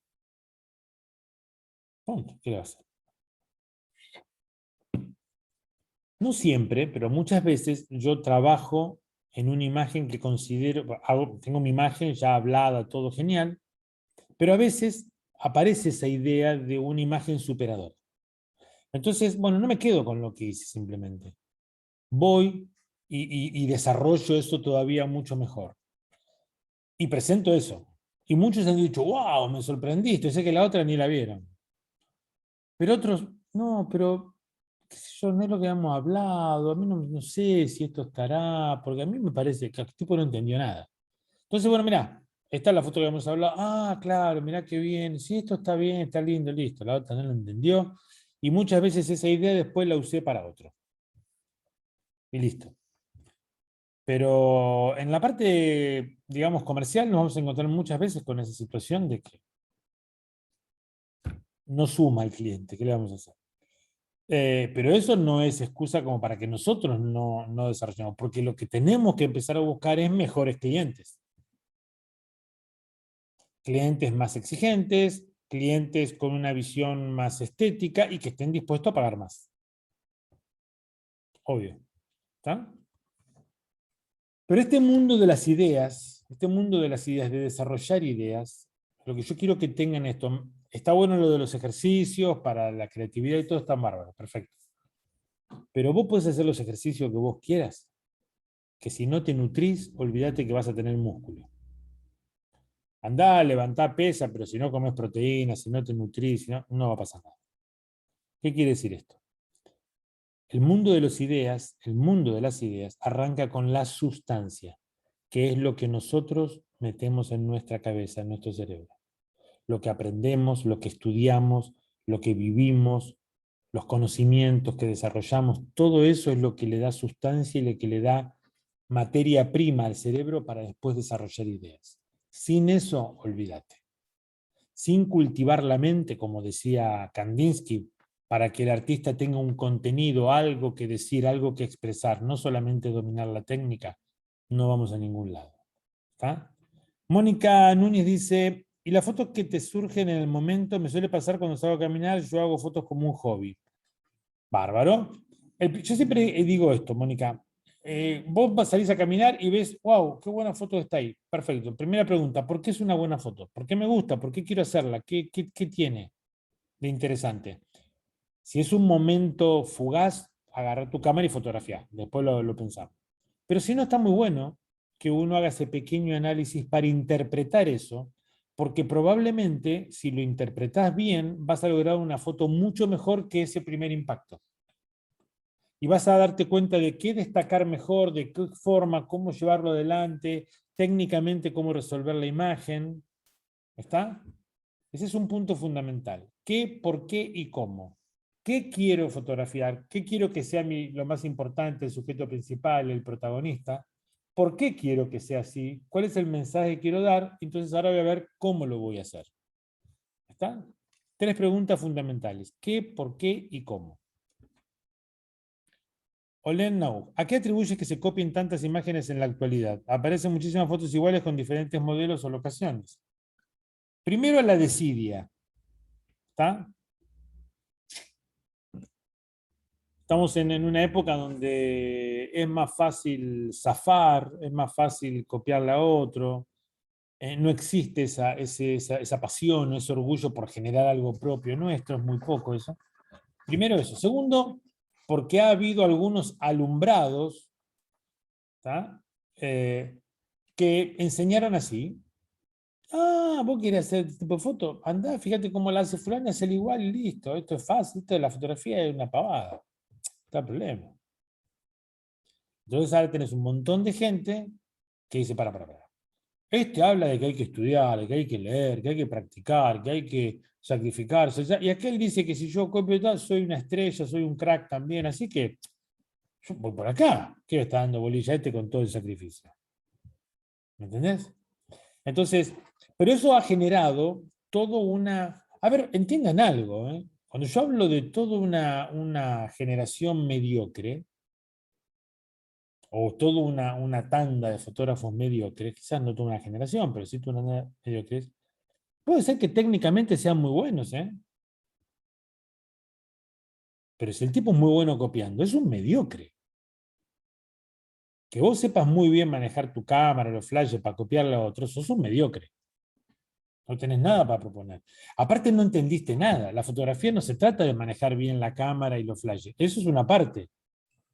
punto, ¿qué le va a hacer? No siempre, pero muchas veces yo trabajo en una imagen que considero, tengo mi imagen ya hablada, todo genial, pero a veces aparece esa idea de una imagen superadora. Entonces, bueno, no me quedo con lo que hice simplemente. Voy y desarrollo eso todavía mucho mejor. Y presento eso. Y muchos han dicho, wow, me sorprendiste, sé que la otra ni la vieron. Pero otros, no, pero qué sé yo, no es lo que hemos hablado, a mí no sé si esto estará, porque a mí me parece que el tipo no entendió nada. Entonces, bueno, mirá, esta es la foto que hemos hablado, ah, claro, mirá qué bien, sí, esto está bien, está lindo, listo, la otra no lo entendió, y muchas veces esa idea después la usé para otro, y listo. Pero en la parte, digamos, comercial nos vamos a encontrar muchas veces con esa situación de que no suma el cliente, ¿qué le vamos a hacer? Pero eso no es excusa como para que nosotros no desarrollemos, porque lo que tenemos que empezar a buscar es mejores clientes. Clientes más exigentes, clientes con una visión más estética y que estén dispuestos a pagar más. Obvio. ¿Está? Pero este mundo de las ideas, de desarrollar ideas, lo que yo quiero que tengan esto, está bueno lo de los ejercicios para la creatividad y todo está bárbaro, perfecto. Pero vos podés hacer los ejercicios que vos quieras, que si no te nutrís, olvídate que vas a tener músculo. Andá, levantá, pesa, pero si no comes proteínas, si no te nutrís, si no va a pasar nada. ¿Qué quiere decir esto? El mundo de las ideas, arranca con la sustancia, que es lo que nosotros metemos en nuestra cabeza, en nuestro cerebro. Lo que aprendemos, lo que estudiamos, lo que vivimos, los conocimientos que desarrollamos, todo eso es lo que le da sustancia y lo que le da materia prima al cerebro para después desarrollar ideas. Sin eso, olvídate. sin cultivar la mente, como decía Kandinsky, para que el artista tenga un contenido, algo que decir, algo que expresar, no solamente dominar la técnica, no vamos a ningún lado. ¿Está? Mónica Núñez dice, y las fotos que te surgen en el momento, me suele pasar cuando salgo a caminar, yo hago fotos como un hobby. Bárbaro. Yo siempre digo esto, Mónica. Vos salís a caminar y ves, wow, qué buena foto está ahí. Perfecto. Primera pregunta, ¿por qué es una buena foto? ¿Por qué me gusta? ¿Por qué quiero hacerla? ¿Qué tiene de interesante? Si es un momento fugaz, agarra tu cámara y fotografía. Después lo pensamos. Pero si no, está muy bueno que uno haga ese pequeño análisis para interpretar eso, porque probablemente si lo interpretas bien, vas a lograr una foto mucho mejor que ese primer impacto. Y vas a darte cuenta de qué destacar mejor, de qué forma, cómo llevarlo adelante, técnicamente cómo resolver la imagen. ¿Está? Ese es un punto fundamental. ¿Qué, por qué y cómo? ¿Qué quiero fotografiar? ¿Qué quiero que sea lo más importante, el sujeto principal, el protagonista? ¿Por qué quiero que sea así? ¿Cuál es el mensaje que quiero dar? Entonces ahora voy a ver cómo lo voy a hacer. ¿Está? Tres preguntas fundamentales. ¿Qué, por qué y cómo? Olen Nau, ¿a qué atribuyes que se copien tantas imágenes en la actualidad? Aparecen muchísimas fotos iguales con diferentes modelos o locaciones. Primero a la desidia. ¿Está? Estamos en una época donde es más fácil zafar, es más fácil copiarle a otro, no existe esa pasión, ese orgullo por generar algo propio nuestro, es muy poco eso. Primero eso. Segundo, porque ha habido algunos alumbrados, que enseñaron así. Ah, vos querés hacer este tipo de foto, andá, fíjate cómo la hace fulano, hacer igual y listo, esto es fácil, esto de la fotografía es una pavada, está el problema. Entonces ahora tenés un montón de gente que dice, para. Este habla de que hay que estudiar, de que hay que leer, que hay que practicar, que hay que sacrificarse. Y aquel dice que si yo copio tal, soy una estrella, soy un crack también. Así que yo voy por acá. ¿Qué está dando bolilla este con todo el sacrificio? ¿Me entendés? Entonces, pero eso ha generado todo una... A ver, entiendan algo, ¿eh? Cuando yo hablo de toda una generación mediocre, o toda una tanda de fotógrafos mediocres, quizás no toda una generación, pero sí toda una mediocres, puede ser que técnicamente sean muy buenos, ¿eh? Pero si el tipo es muy bueno copiando, es un mediocre. Que vos sepas muy bien manejar tu cámara, los flashes para copiarle a otros, sos un mediocre. No tenés nada para proponer. Aparte no entendiste nada. La fotografía no se trata de manejar bien la cámara y los flashes. Eso es una parte.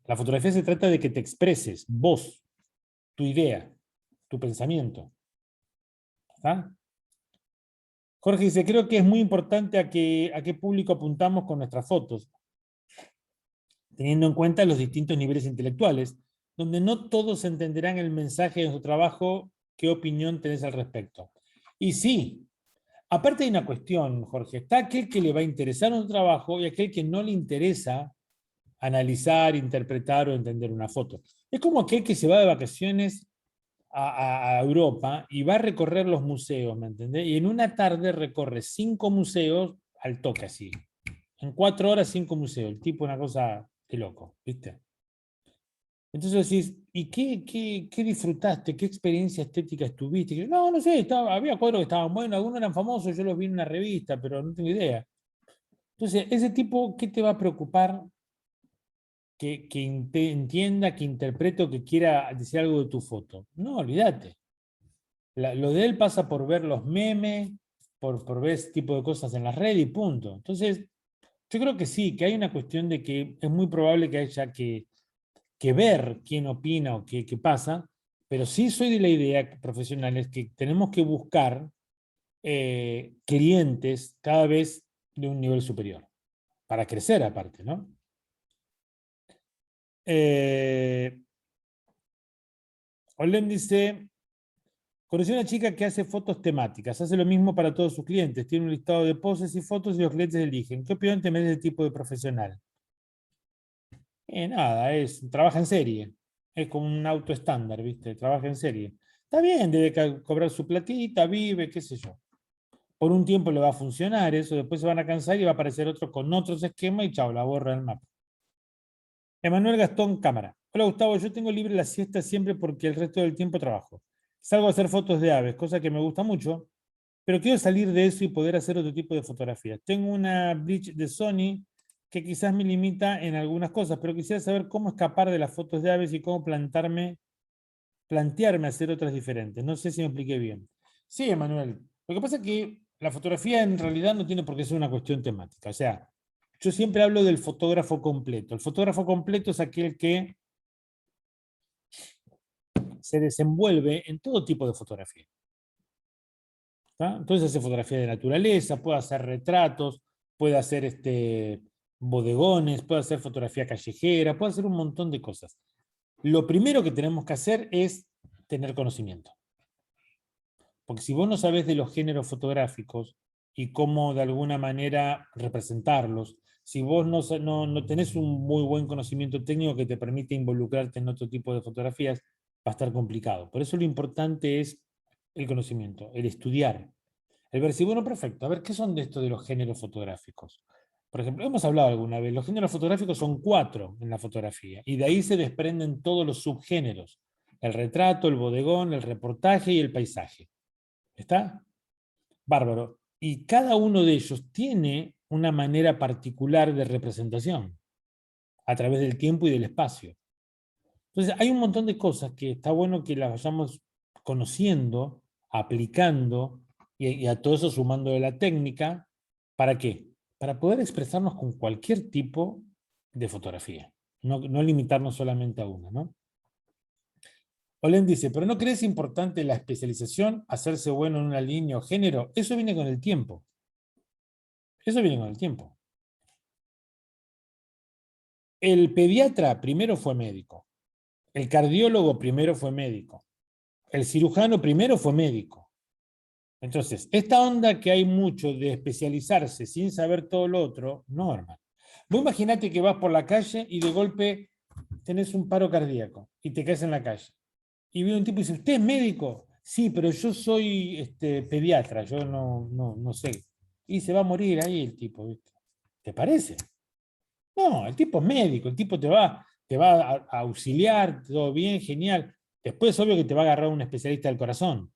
La fotografía se trata de que te expreses, vos, tu idea, tu pensamiento. ¿Está? Jorge dice, creo que es muy importante a qué público apuntamos con nuestras fotos, teniendo en cuenta los distintos niveles intelectuales, donde no todos entenderán el mensaje de su trabajo. ¿Qué opinión tenés al respecto? Y sí, aparte hay una cuestión, Jorge, está aquel que le va a interesar un trabajo y aquel que no le interesa analizar, interpretar o entender una foto. Es como aquel que se va de vacaciones a Europa y va a recorrer los museos, ¿me entendés? Y en una tarde recorre 5 museos al toque así. En 4 horas 5 museos. El tipo una cosa de loco, ¿viste? Entonces decís, ¿y qué disfrutaste? ¿Qué experiencia estética estuviste? No sé, había cuadros que estaban buenos, algunos eran famosos, yo los vi en una revista, pero no tengo idea. Entonces, ese tipo, ¿qué te va a preocupar que entienda, que interprete o que quiera decir algo de tu foto? No, olvídate. Lo de él pasa por ver los memes, por ver ese tipo de cosas en las redes y punto. Entonces, yo creo que sí, que hay una cuestión de que es muy probable que haya que ver quién opina o qué pasa, pero sí soy de la idea, profesionales, que tenemos que buscar clientes cada vez de un nivel superior, para crecer aparte, ¿no? Olem dice, conocí a una chica que hace fotos temáticas, hace lo mismo para todos sus clientes, tiene un listado de poses y fotos y los clientes eligen. ¿Qué opinión te merece ese tipo de profesional? Nada, trabaja en serie. Es como un auto estándar, ¿viste? Trabaja en serie. Está bien, debe cobrar su platita, vive, qué sé yo. Por un tiempo le va a funcionar eso, después se van a cansar y va a aparecer otro con otros esquemas y chao, la borra del mapa. Emanuel Gastón Cámara. Hola Gustavo, yo tengo libre la siesta siempre porque el resto del tiempo trabajo. Salgo a hacer fotos de aves, cosa que me gusta mucho, pero quiero salir de eso y poder hacer otro tipo de fotografías. Tengo una bridge de Sony que quizás me limita en algunas cosas, pero quisiera saber cómo escapar de las fotos de aves y cómo plantearme hacer otras diferentes. No sé si me expliqué bien. Sí, Emanuel. Lo que pasa es que la fotografía en realidad no tiene por qué ser una cuestión temática. O sea, yo siempre hablo del fotógrafo completo. El fotógrafo completo es aquel que se desenvuelve en todo tipo de fotografía. ¿Tá? Entonces hace fotografía de naturaleza, puede hacer retratos, puede hacer bodegones, puede hacer fotografía callejera, puede hacer un montón de cosas. Lo primero que tenemos que hacer es tener conocimiento. Porque si vos no sabés de los géneros fotográficos y cómo de alguna manera representarlos, si vos no tenés un muy buen conocimiento técnico que te permite involucrarte en otro tipo de fotografías, va a estar complicado. Por eso lo importante es el conocimiento, el estudiar, el ver si, bueno, perfecto, a ver, ¿qué son de esto de los géneros fotográficos? Por ejemplo, hemos hablado alguna vez, los géneros fotográficos son 4 en la fotografía, y de ahí se desprenden todos los subgéneros, el retrato, el bodegón, el reportaje y el paisaje. ¿Está? Bárbaro. Y cada uno de ellos tiene una manera particular de representación a través del tiempo y del espacio. Entonces, hay un montón de cosas que está bueno que las vayamos conociendo, aplicando y a todo eso sumando de la técnica. ¿Para qué? Para poder expresarnos con cualquier tipo de fotografía. No limitarnos solamente a una, ¿no? Olen dice, pero ¿no crees importante la especialización, hacerse bueno en una línea o género? Eso viene con el tiempo. Eso viene con el tiempo. El pediatra primero fue médico. El cardiólogo primero fue médico. El cirujano primero fue médico. Entonces, esta onda que hay mucho de especializarse sin saber todo lo otro, no, hermano. Vos imaginate que vas por la calle y de golpe tenés un paro cardíaco y te caes en la calle. Y viene un tipo y dice, ¿usted es médico? Sí, pero yo soy pediatra, yo no sé. Y se va a morir ahí el tipo, ¿viste? ¿Te parece? No, el tipo es médico, el tipo te va a auxiliar, todo bien, genial. Después es obvio que te va a agarrar un especialista del corazón.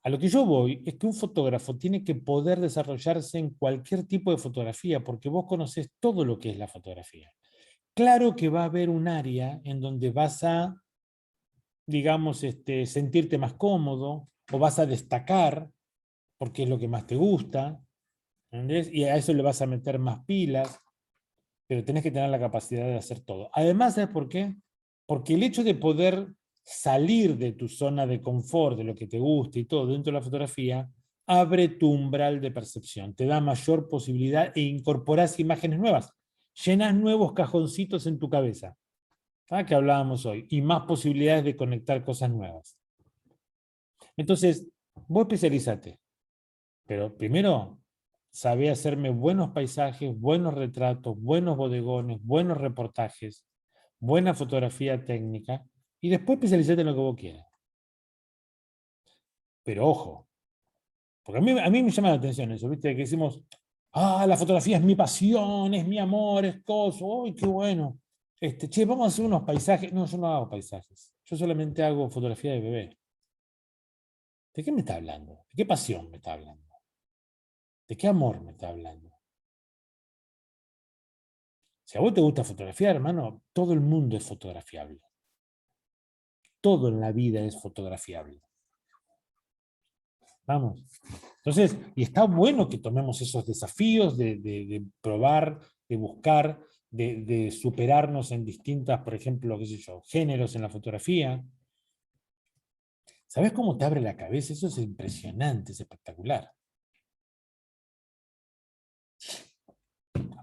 A lo que yo voy es que un fotógrafo tiene que poder desarrollarse en cualquier tipo de fotografía, porque vos conocés todo lo que es la fotografía. Claro que va a haber un área en donde vas a, digamos, sentirte más cómodo o vas a destacar porque es lo que más te gusta, ¿entendés? Y a eso le vas a meter más pilas, pero tenés que tener la capacidad de hacer todo. Además, ¿sabes por qué? Porque el hecho de poder salir de tu zona de confort, de lo que te gusta y todo dentro de la fotografía, abre tu umbral de percepción, te da mayor posibilidad e incorporas imágenes nuevas, llenas nuevos cajoncitos en tu cabeza, ¿ah? Que hablábamos hoy, y más posibilidades de conectar cosas nuevas. Entonces, vos especializate, pero primero sabé hacerme buenos paisajes, buenos retratos, buenos bodegones, buenos reportajes, buena fotografía técnica, y después especializate en lo que vos quieras. Pero ojo, porque a mí me llama la atención eso, ¿viste? Que decimos, la fotografía es mi pasión, es mi amor, es coso, ¡ay, qué bueno! Che, vamos a hacer unos paisajes. No, yo no hago paisajes, yo solamente hago fotografía de bebé. ¿De qué me está hablando? ¿De qué pasión me está hablando? ¿De qué amor me está hablando? Si a vos te gusta fotografiar, hermano, todo el mundo es fotografiable. Todo en la vida es fotografiable. Vamos. Entonces, y está bueno que tomemos esos desafíos de probar, de buscar, de superarnos en distintas, por ejemplo, qué sé yo, géneros en la fotografía. ¿Sabes cómo te abre la cabeza? Eso es impresionante, es espectacular.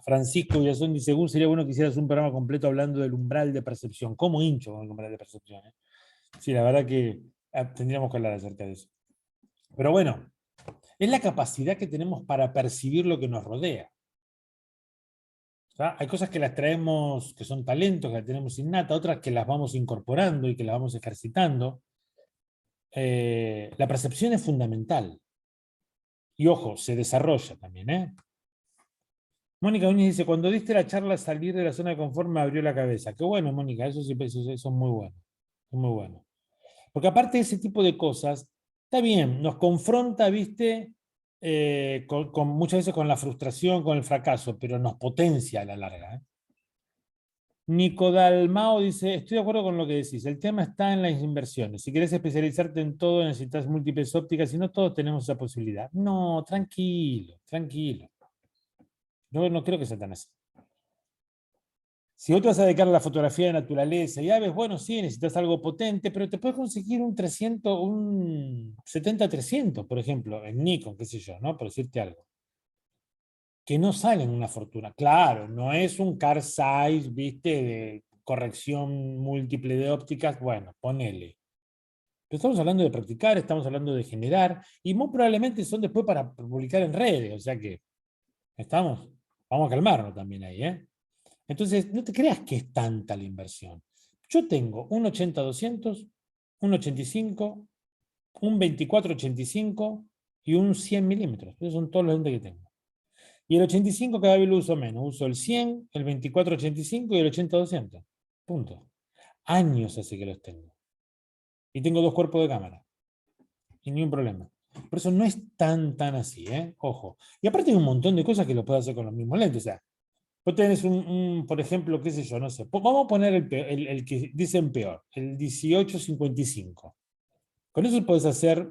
Francisco Villazón dice, según sería bueno que hicieras un programa completo hablando del umbral de percepción. ¿Cómo hincho con el umbral de percepción? Sí, la verdad que tendríamos que hablar acerca de eso. Pero bueno, es la capacidad que tenemos para percibir lo que nos rodea. ¿Tá? Hay cosas que las traemos, que son talentos, que las tenemos innata, otras que las vamos incorporando y que las vamos ejercitando. La percepción es fundamental. Y ojo, se desarrolla también, ¿eh? Mónica Núñez dice, cuando diste la charla salir de la zona de confort me abrió la cabeza. Qué bueno, Mónica, eso sí, eso es muy bueno. Es muy bueno. Porque aparte de ese tipo de cosas, está bien, nos confronta, viste, muchas veces con la frustración, con el fracaso, pero nos potencia a la larga. ¿Eh? Nico Dalmao dice, estoy de acuerdo con lo que decís, el tema está en las inversiones. Si querés especializarte en todo, necesitas múltiples ópticas y no todos tenemos esa posibilidad. No, tranquilo, tranquilo. No creo que sea tan así. Si vos te vas a dedicar a la fotografía de naturaleza y aves, bueno, sí, necesitas algo potente, pero te puedes conseguir un 300, un 70-300, por ejemplo, en Nikon, qué sé yo, ¿no? Por decirte algo. Que no salen una fortuna. Claro, no es un car size, viste, de corrección múltiple de ópticas, bueno, ponele. Pero estamos hablando de practicar, estamos hablando de generar, y muy probablemente son después para publicar en redes, o sea que, ¿estamos? Vamos a calmarnos también ahí, ¿eh? Entonces, no te creas que es tanta la inversión. Yo tengo un 80-200, un 85, un 24-85 y un 100 milímetros. Esos son todos los lentes que tengo. Y el 85 cada vez lo uso menos. Uso el 100, el 24-85 y el 80-200. Punto. Años hace que los tengo. Y tengo dos cuerpos de cámara. Y ni un problema. Por eso no es tan así, ¿eh? Ojo. Y aparte hay un montón de cosas que lo puedes hacer con los mismos lentes. O sea, vos tenés por ejemplo, qué sé yo, no sé. Vamos a poner el que dicen peor, el 18-55. Con eso puedes hacer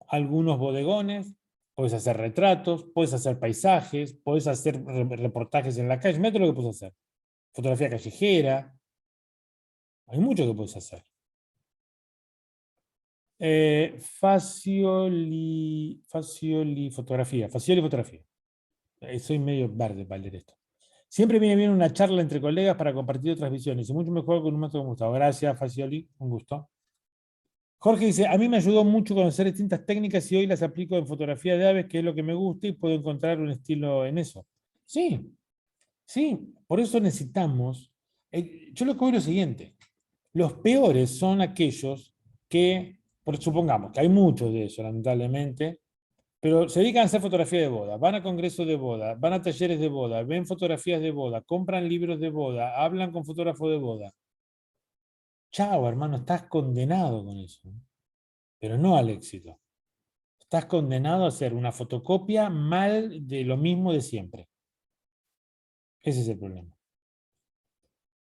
algunos bodegones, puedes hacer retratos, puedes hacer paisajes, puedes hacer reportajes en la calle. Mira todo lo que puedes hacer. Fotografía callejera. Hay mucho que puedes hacer. Facioli fotografía. Facioli fotografía. Soy medio verde para leer esto. Siempre viene bien una charla entre colegas para compartir otras visiones y mucho mejor con un maestro como Gustavo. Gracias, Facioli, un gusto. Jorge dice, a mí me ayudó mucho conocer distintas técnicas y hoy las aplico en fotografía de aves, que es lo que me gusta y puedo encontrar un estilo en eso. Sí, sí, por eso necesitamos, yo lo que veo es lo siguiente, los peores son aquellos que, supongamos que hay muchos de eso, lamentablemente, pero se dedican a hacer fotografía de boda, van a congresos de boda, van a talleres de boda, ven fotografías de boda, compran libros de boda, hablan con fotógrafos de boda. Chao, hermano, estás condenado con eso, pero no al éxito. Estás condenado a hacer una fotocopia mal de lo mismo de siempre. Ese es el problema.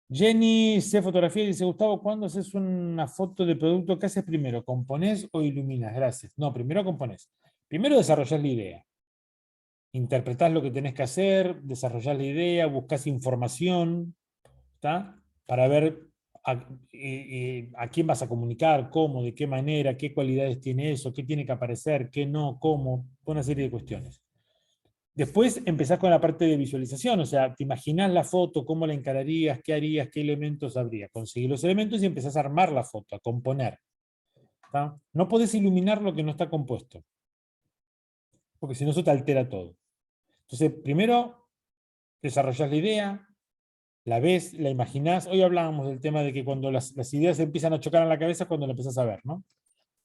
Jenny C. Fotografía dice, Gustavo, ¿cuándo haces una foto de producto? ¿Qué haces primero? ¿Componés o iluminas? Gracias. No, primero componés. Primero desarrollás la idea. Interpretás lo que tenés que hacer, desarrollás la idea, buscás información, ¿está? Para ver a quién vas a comunicar, cómo, de qué manera, qué cualidades tiene eso, qué tiene que aparecer, qué no, cómo, una serie de cuestiones. Después empezás con la parte de visualización, o sea, te imaginás la foto, cómo la encararías, qué harías, qué elementos habría. Conseguís los elementos y empezás a armar la foto, a componer. ¿Tá? No podés iluminar lo que no está compuesto, porque si no eso te altera todo. Entonces, primero desarrollás la idea, la ves, la imaginás. Hoy hablábamos del tema de que cuando las ideas empiezan a chocar en la cabeza es cuando la empezás a ver, ¿no?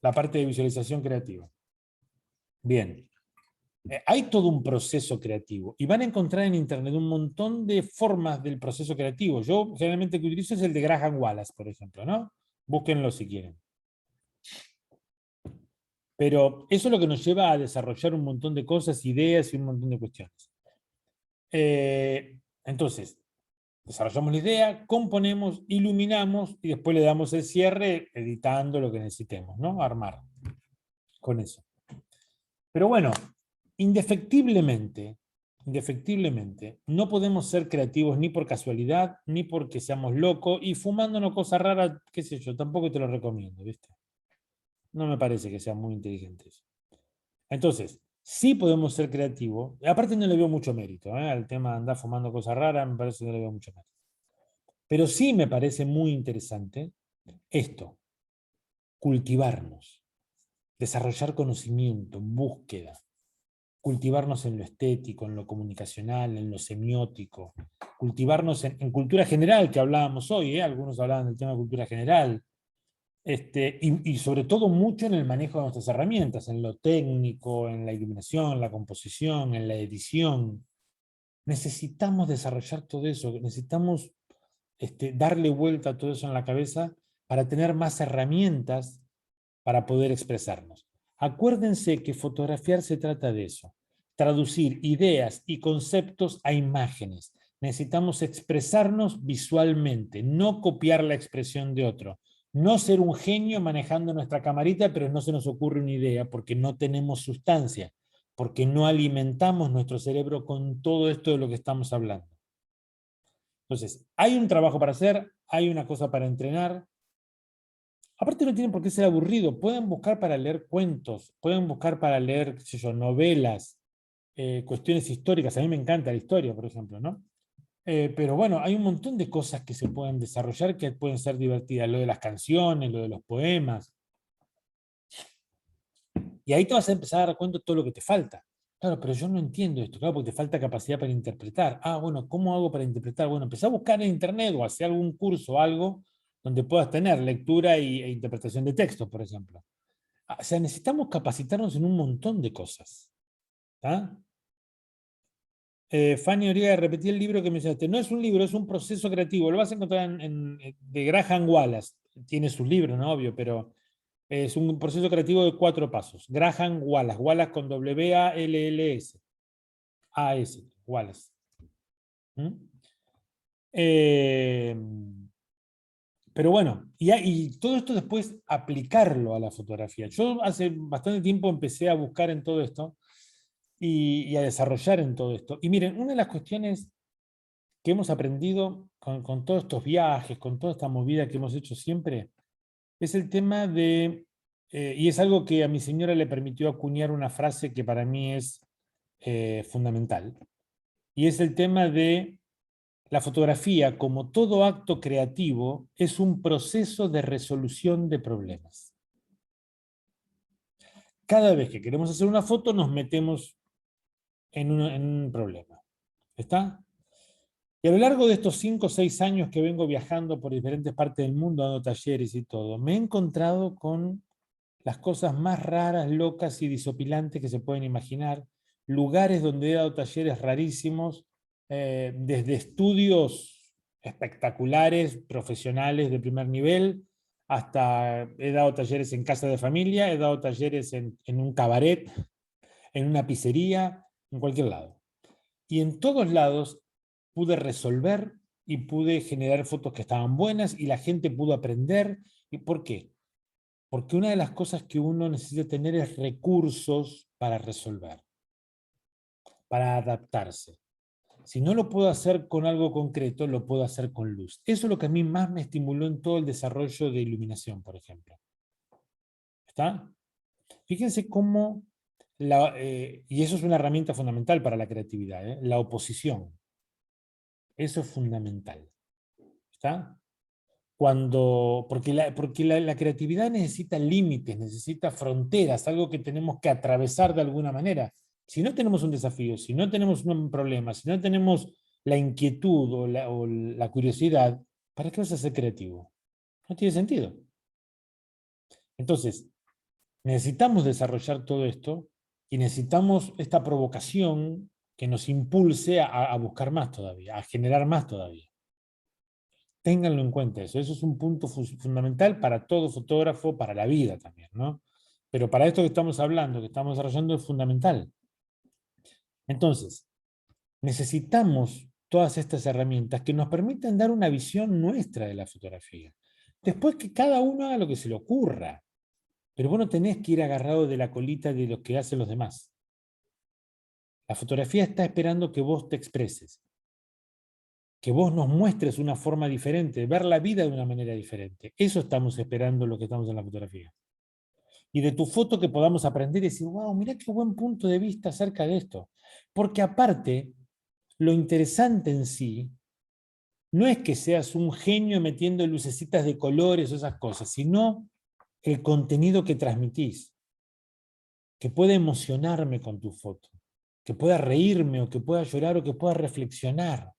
La parte de visualización creativa. Bien. Hay todo un proceso creativo y van a encontrar en internet un montón de formas del proceso creativo. Yo generalmente que utilizo es el de Graham Wallace, por ejemplo, ¿no? Búsquenlo si quieren. Pero eso es lo que nos lleva a desarrollar un montón de cosas, ideas y un montón de cuestiones. Entonces, desarrollamos la idea, componemos, iluminamos y después le damos el cierre editando lo que necesitemos, ¿no? Armar con eso. Pero bueno, indefectiblemente, no podemos ser creativos ni por casualidad, ni porque seamos locos y fumándonos cosas raras, qué sé yo, tampoco te lo recomiendo, ¿viste? No me parece que sean muy inteligentes. Entonces, sí podemos ser creativos, aparte no le veo mucho mérito, al tema de andar fumando cosas raras, me parece que no le veo mucho mérito. Pero sí me parece muy interesante esto, cultivarnos, desarrollar conocimiento, búsqueda, cultivarnos en lo estético, en lo comunicacional, en lo semiótico, cultivarnos en cultura general, que hablábamos hoy, algunos hablaban del tema de cultura general, y sobre todo mucho en el manejo de nuestras herramientas, en lo técnico, en la iluminación, la composición, en la edición. Necesitamos desarrollar todo eso, necesitamos darle vuelta a todo eso en la cabeza para tener más herramientas para poder expresarnos. Acuérdense que fotografiar se trata de eso, traducir ideas y conceptos a imágenes. Necesitamos expresarnos visualmente, no copiar la expresión de otro. No ser un genio manejando nuestra camarita, pero no se nos ocurre una idea porque no tenemos sustancia, porque no alimentamos nuestro cerebro con todo esto de lo que estamos hablando. Entonces, hay un trabajo para hacer, hay una cosa para entrenar. Aparte no tienen por qué ser aburrido, pueden buscar para leer cuentos, pueden buscar para leer, qué sé yo, novelas, cuestiones históricas. A mí me encanta la historia, por ejemplo, ¿no? Pero bueno, hay un montón de cosas que se pueden desarrollar que pueden ser divertidas. Lo de las canciones, lo de los poemas. Y ahí te vas a empezar a dar cuenta de todo lo que te falta. Claro, pero yo no entiendo esto, claro, porque te falta capacidad para interpretar. Ah, bueno, ¿cómo hago para interpretar? Bueno, empecé a buscar en internet o hacer algún curso o algo donde puedas tener lectura e interpretación de textos, por ejemplo. O sea, necesitamos capacitarnos en un montón de cosas. Fanny Origa, repetí el libro que mencionaste. No es un libro, es un proceso creativo. Lo vas a encontrar de Graham Wallace. Tiene sus libros, ¿no? Obvio, pero es un proceso creativo de 4 pasos. Graham Wallace. Wallace con W-A-L-L-S. A-S. Wallace. ¿Mm? Eh, pero bueno, y todo esto después aplicarlo a la fotografía. Yo hace bastante tiempo empecé a buscar en todo esto y a desarrollar en todo esto. Y miren, una de las cuestiones que hemos aprendido con todos estos viajes, con toda esta movida que hemos hecho siempre, es el tema de, y es algo que a mi señora le permitió acuñar una frase que para mí es fundamental, y es el tema de la fotografía, como todo acto creativo, es un proceso de resolución de problemas. Cada vez que queremos hacer una foto nos metemos en un problema. ¿Está? Y a lo largo de estos 5 o 6 años que vengo viajando por diferentes partes del mundo, dando talleres y todo, me he encontrado con las cosas más raras, locas y disopilantes que se pueden imaginar, lugares donde he dado talleres rarísimos, desde estudios espectaculares, profesionales de primer nivel, hasta he dado talleres en casa de familia, he dado talleres en un cabaret, en una pizzería, en cualquier lado. Y en todos lados pude resolver y pude generar fotos que estaban buenas y la gente pudo aprender. ¿Y por qué? Porque una de las cosas que uno necesita tener es recursos para resolver, para adaptarse. Si no lo puedo hacer con algo concreto, lo puedo hacer con luz. Eso es lo que a mí más me estimuló en todo el desarrollo de iluminación, por ejemplo. ¿Está? Fíjense cómo, y eso es una herramienta fundamental para la creatividad, la oposición. Eso es fundamental. ¿Está? Porque la creatividad necesita límites, necesita fronteras, algo que tenemos que atravesar de alguna manera. Si no tenemos un desafío, si no tenemos un problema, si no tenemos la inquietud o la curiosidad, ¿para qué vas a ser creativo? No tiene sentido. Entonces, necesitamos desarrollar todo esto y necesitamos esta provocación que nos impulse a buscar más todavía, a generar más todavía. Ténganlo en cuenta eso. Eso es un punto fundamental para todo fotógrafo, para la vida también, ¿no? Pero para esto que estamos hablando, que estamos desarrollando, es fundamental. Entonces, necesitamos todas estas herramientas que nos permitan dar una visión nuestra de la fotografía. Después que cada uno haga lo que se le ocurra. Pero vos no tenés que ir agarrado de la colita de lo que hacen los demás. La fotografía está esperando que vos te expreses, que vos nos muestres una forma diferente, ver la vida de una manera diferente. Eso estamos esperando lo que estamos en la fotografía. Y de tu foto que podamos aprender y decir, wow, mirá qué buen punto de vista acerca de esto. Porque aparte, lo interesante en sí no es que seas un genio metiendo lucecitas de colores o esas cosas, sino el contenido que transmitís, que pueda emocionarme con tu foto, que pueda reírme o que pueda llorar o que pueda reflexionar.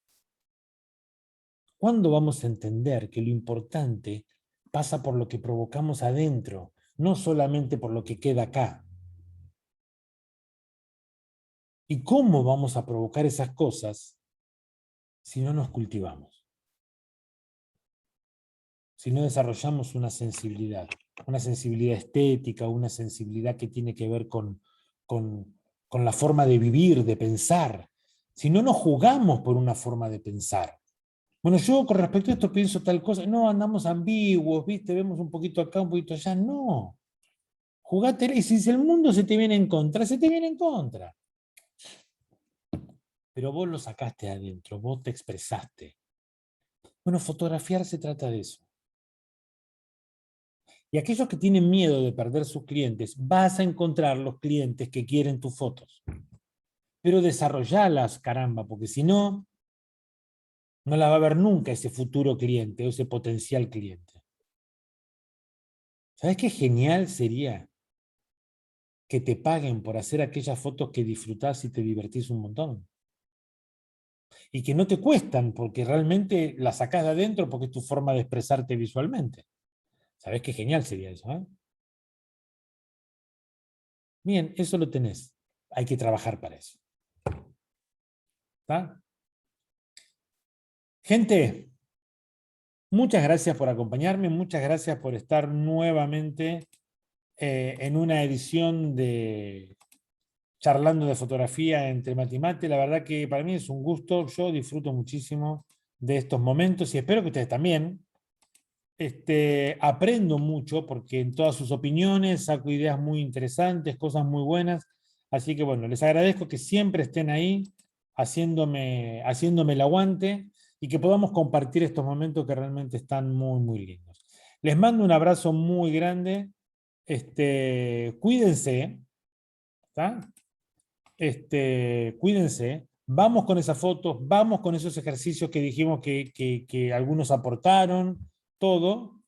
¿Cuándo vamos a entender que lo importante pasa por lo que provocamos adentro, no solamente por lo que queda acá. ¿Y cómo vamos a provocar esas cosas si no nos cultivamos? Si no desarrollamos una sensibilidad estética, una sensibilidad que tiene que ver con la forma de vivir, de pensar. Si no nos jugamos por una forma de pensar. Bueno, yo con respecto a esto pienso tal cosa. No, andamos ambiguos, ¿viste? Vemos un poquito acá, un poquito allá. No. Jugátela, y si el mundo se te viene en contra, se te viene en contra. Pero vos lo sacaste adentro, vos te expresaste. Bueno, fotografiar se trata de eso. Y aquellos que tienen miedo de perder sus clientes, vas a encontrar los clientes que quieren tus fotos. Pero desarrollalas, caramba, porque si no, no la va a ver nunca ese futuro cliente o ese potencial cliente. ¿Sabes qué genial sería que te paguen por hacer aquellas fotos que disfrutás y te divertís un montón? Y que no te cuestan porque realmente las sacás de adentro porque es tu forma de expresarte visualmente. ¿Sabes qué genial sería eso? Bien, eso lo tenés. Hay que trabajar para eso. ¿Está? Gente, muchas gracias por acompañarme, muchas gracias por estar nuevamente en una edición de Charlando de Fotografía entre Mati y Mate. La verdad que para mí es un gusto, yo disfruto muchísimo de estos momentos y espero que ustedes también. Aprendo mucho porque en todas sus opiniones saco ideas muy interesantes, cosas muy buenas. Así que bueno, les agradezco que siempre estén ahí haciéndome el aguante y que podamos compartir estos momentos que realmente están muy, muy lindos. Les mando un abrazo muy grande. Cuídense, ¿tá? Cuídense. Vamos con esas fotos, vamos con esos ejercicios que dijimos que algunos aportaron, todo.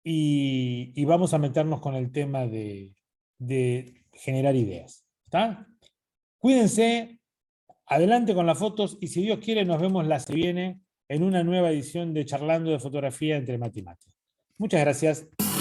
Y vamos a meternos con el tema de generar ideas. ¿Está? Cuídense, adelante con las fotos y si Dios quiere nos vemos la que viene en una nueva edición de Charlando de Fotografía entre Mati y Mati. Muchas gracias.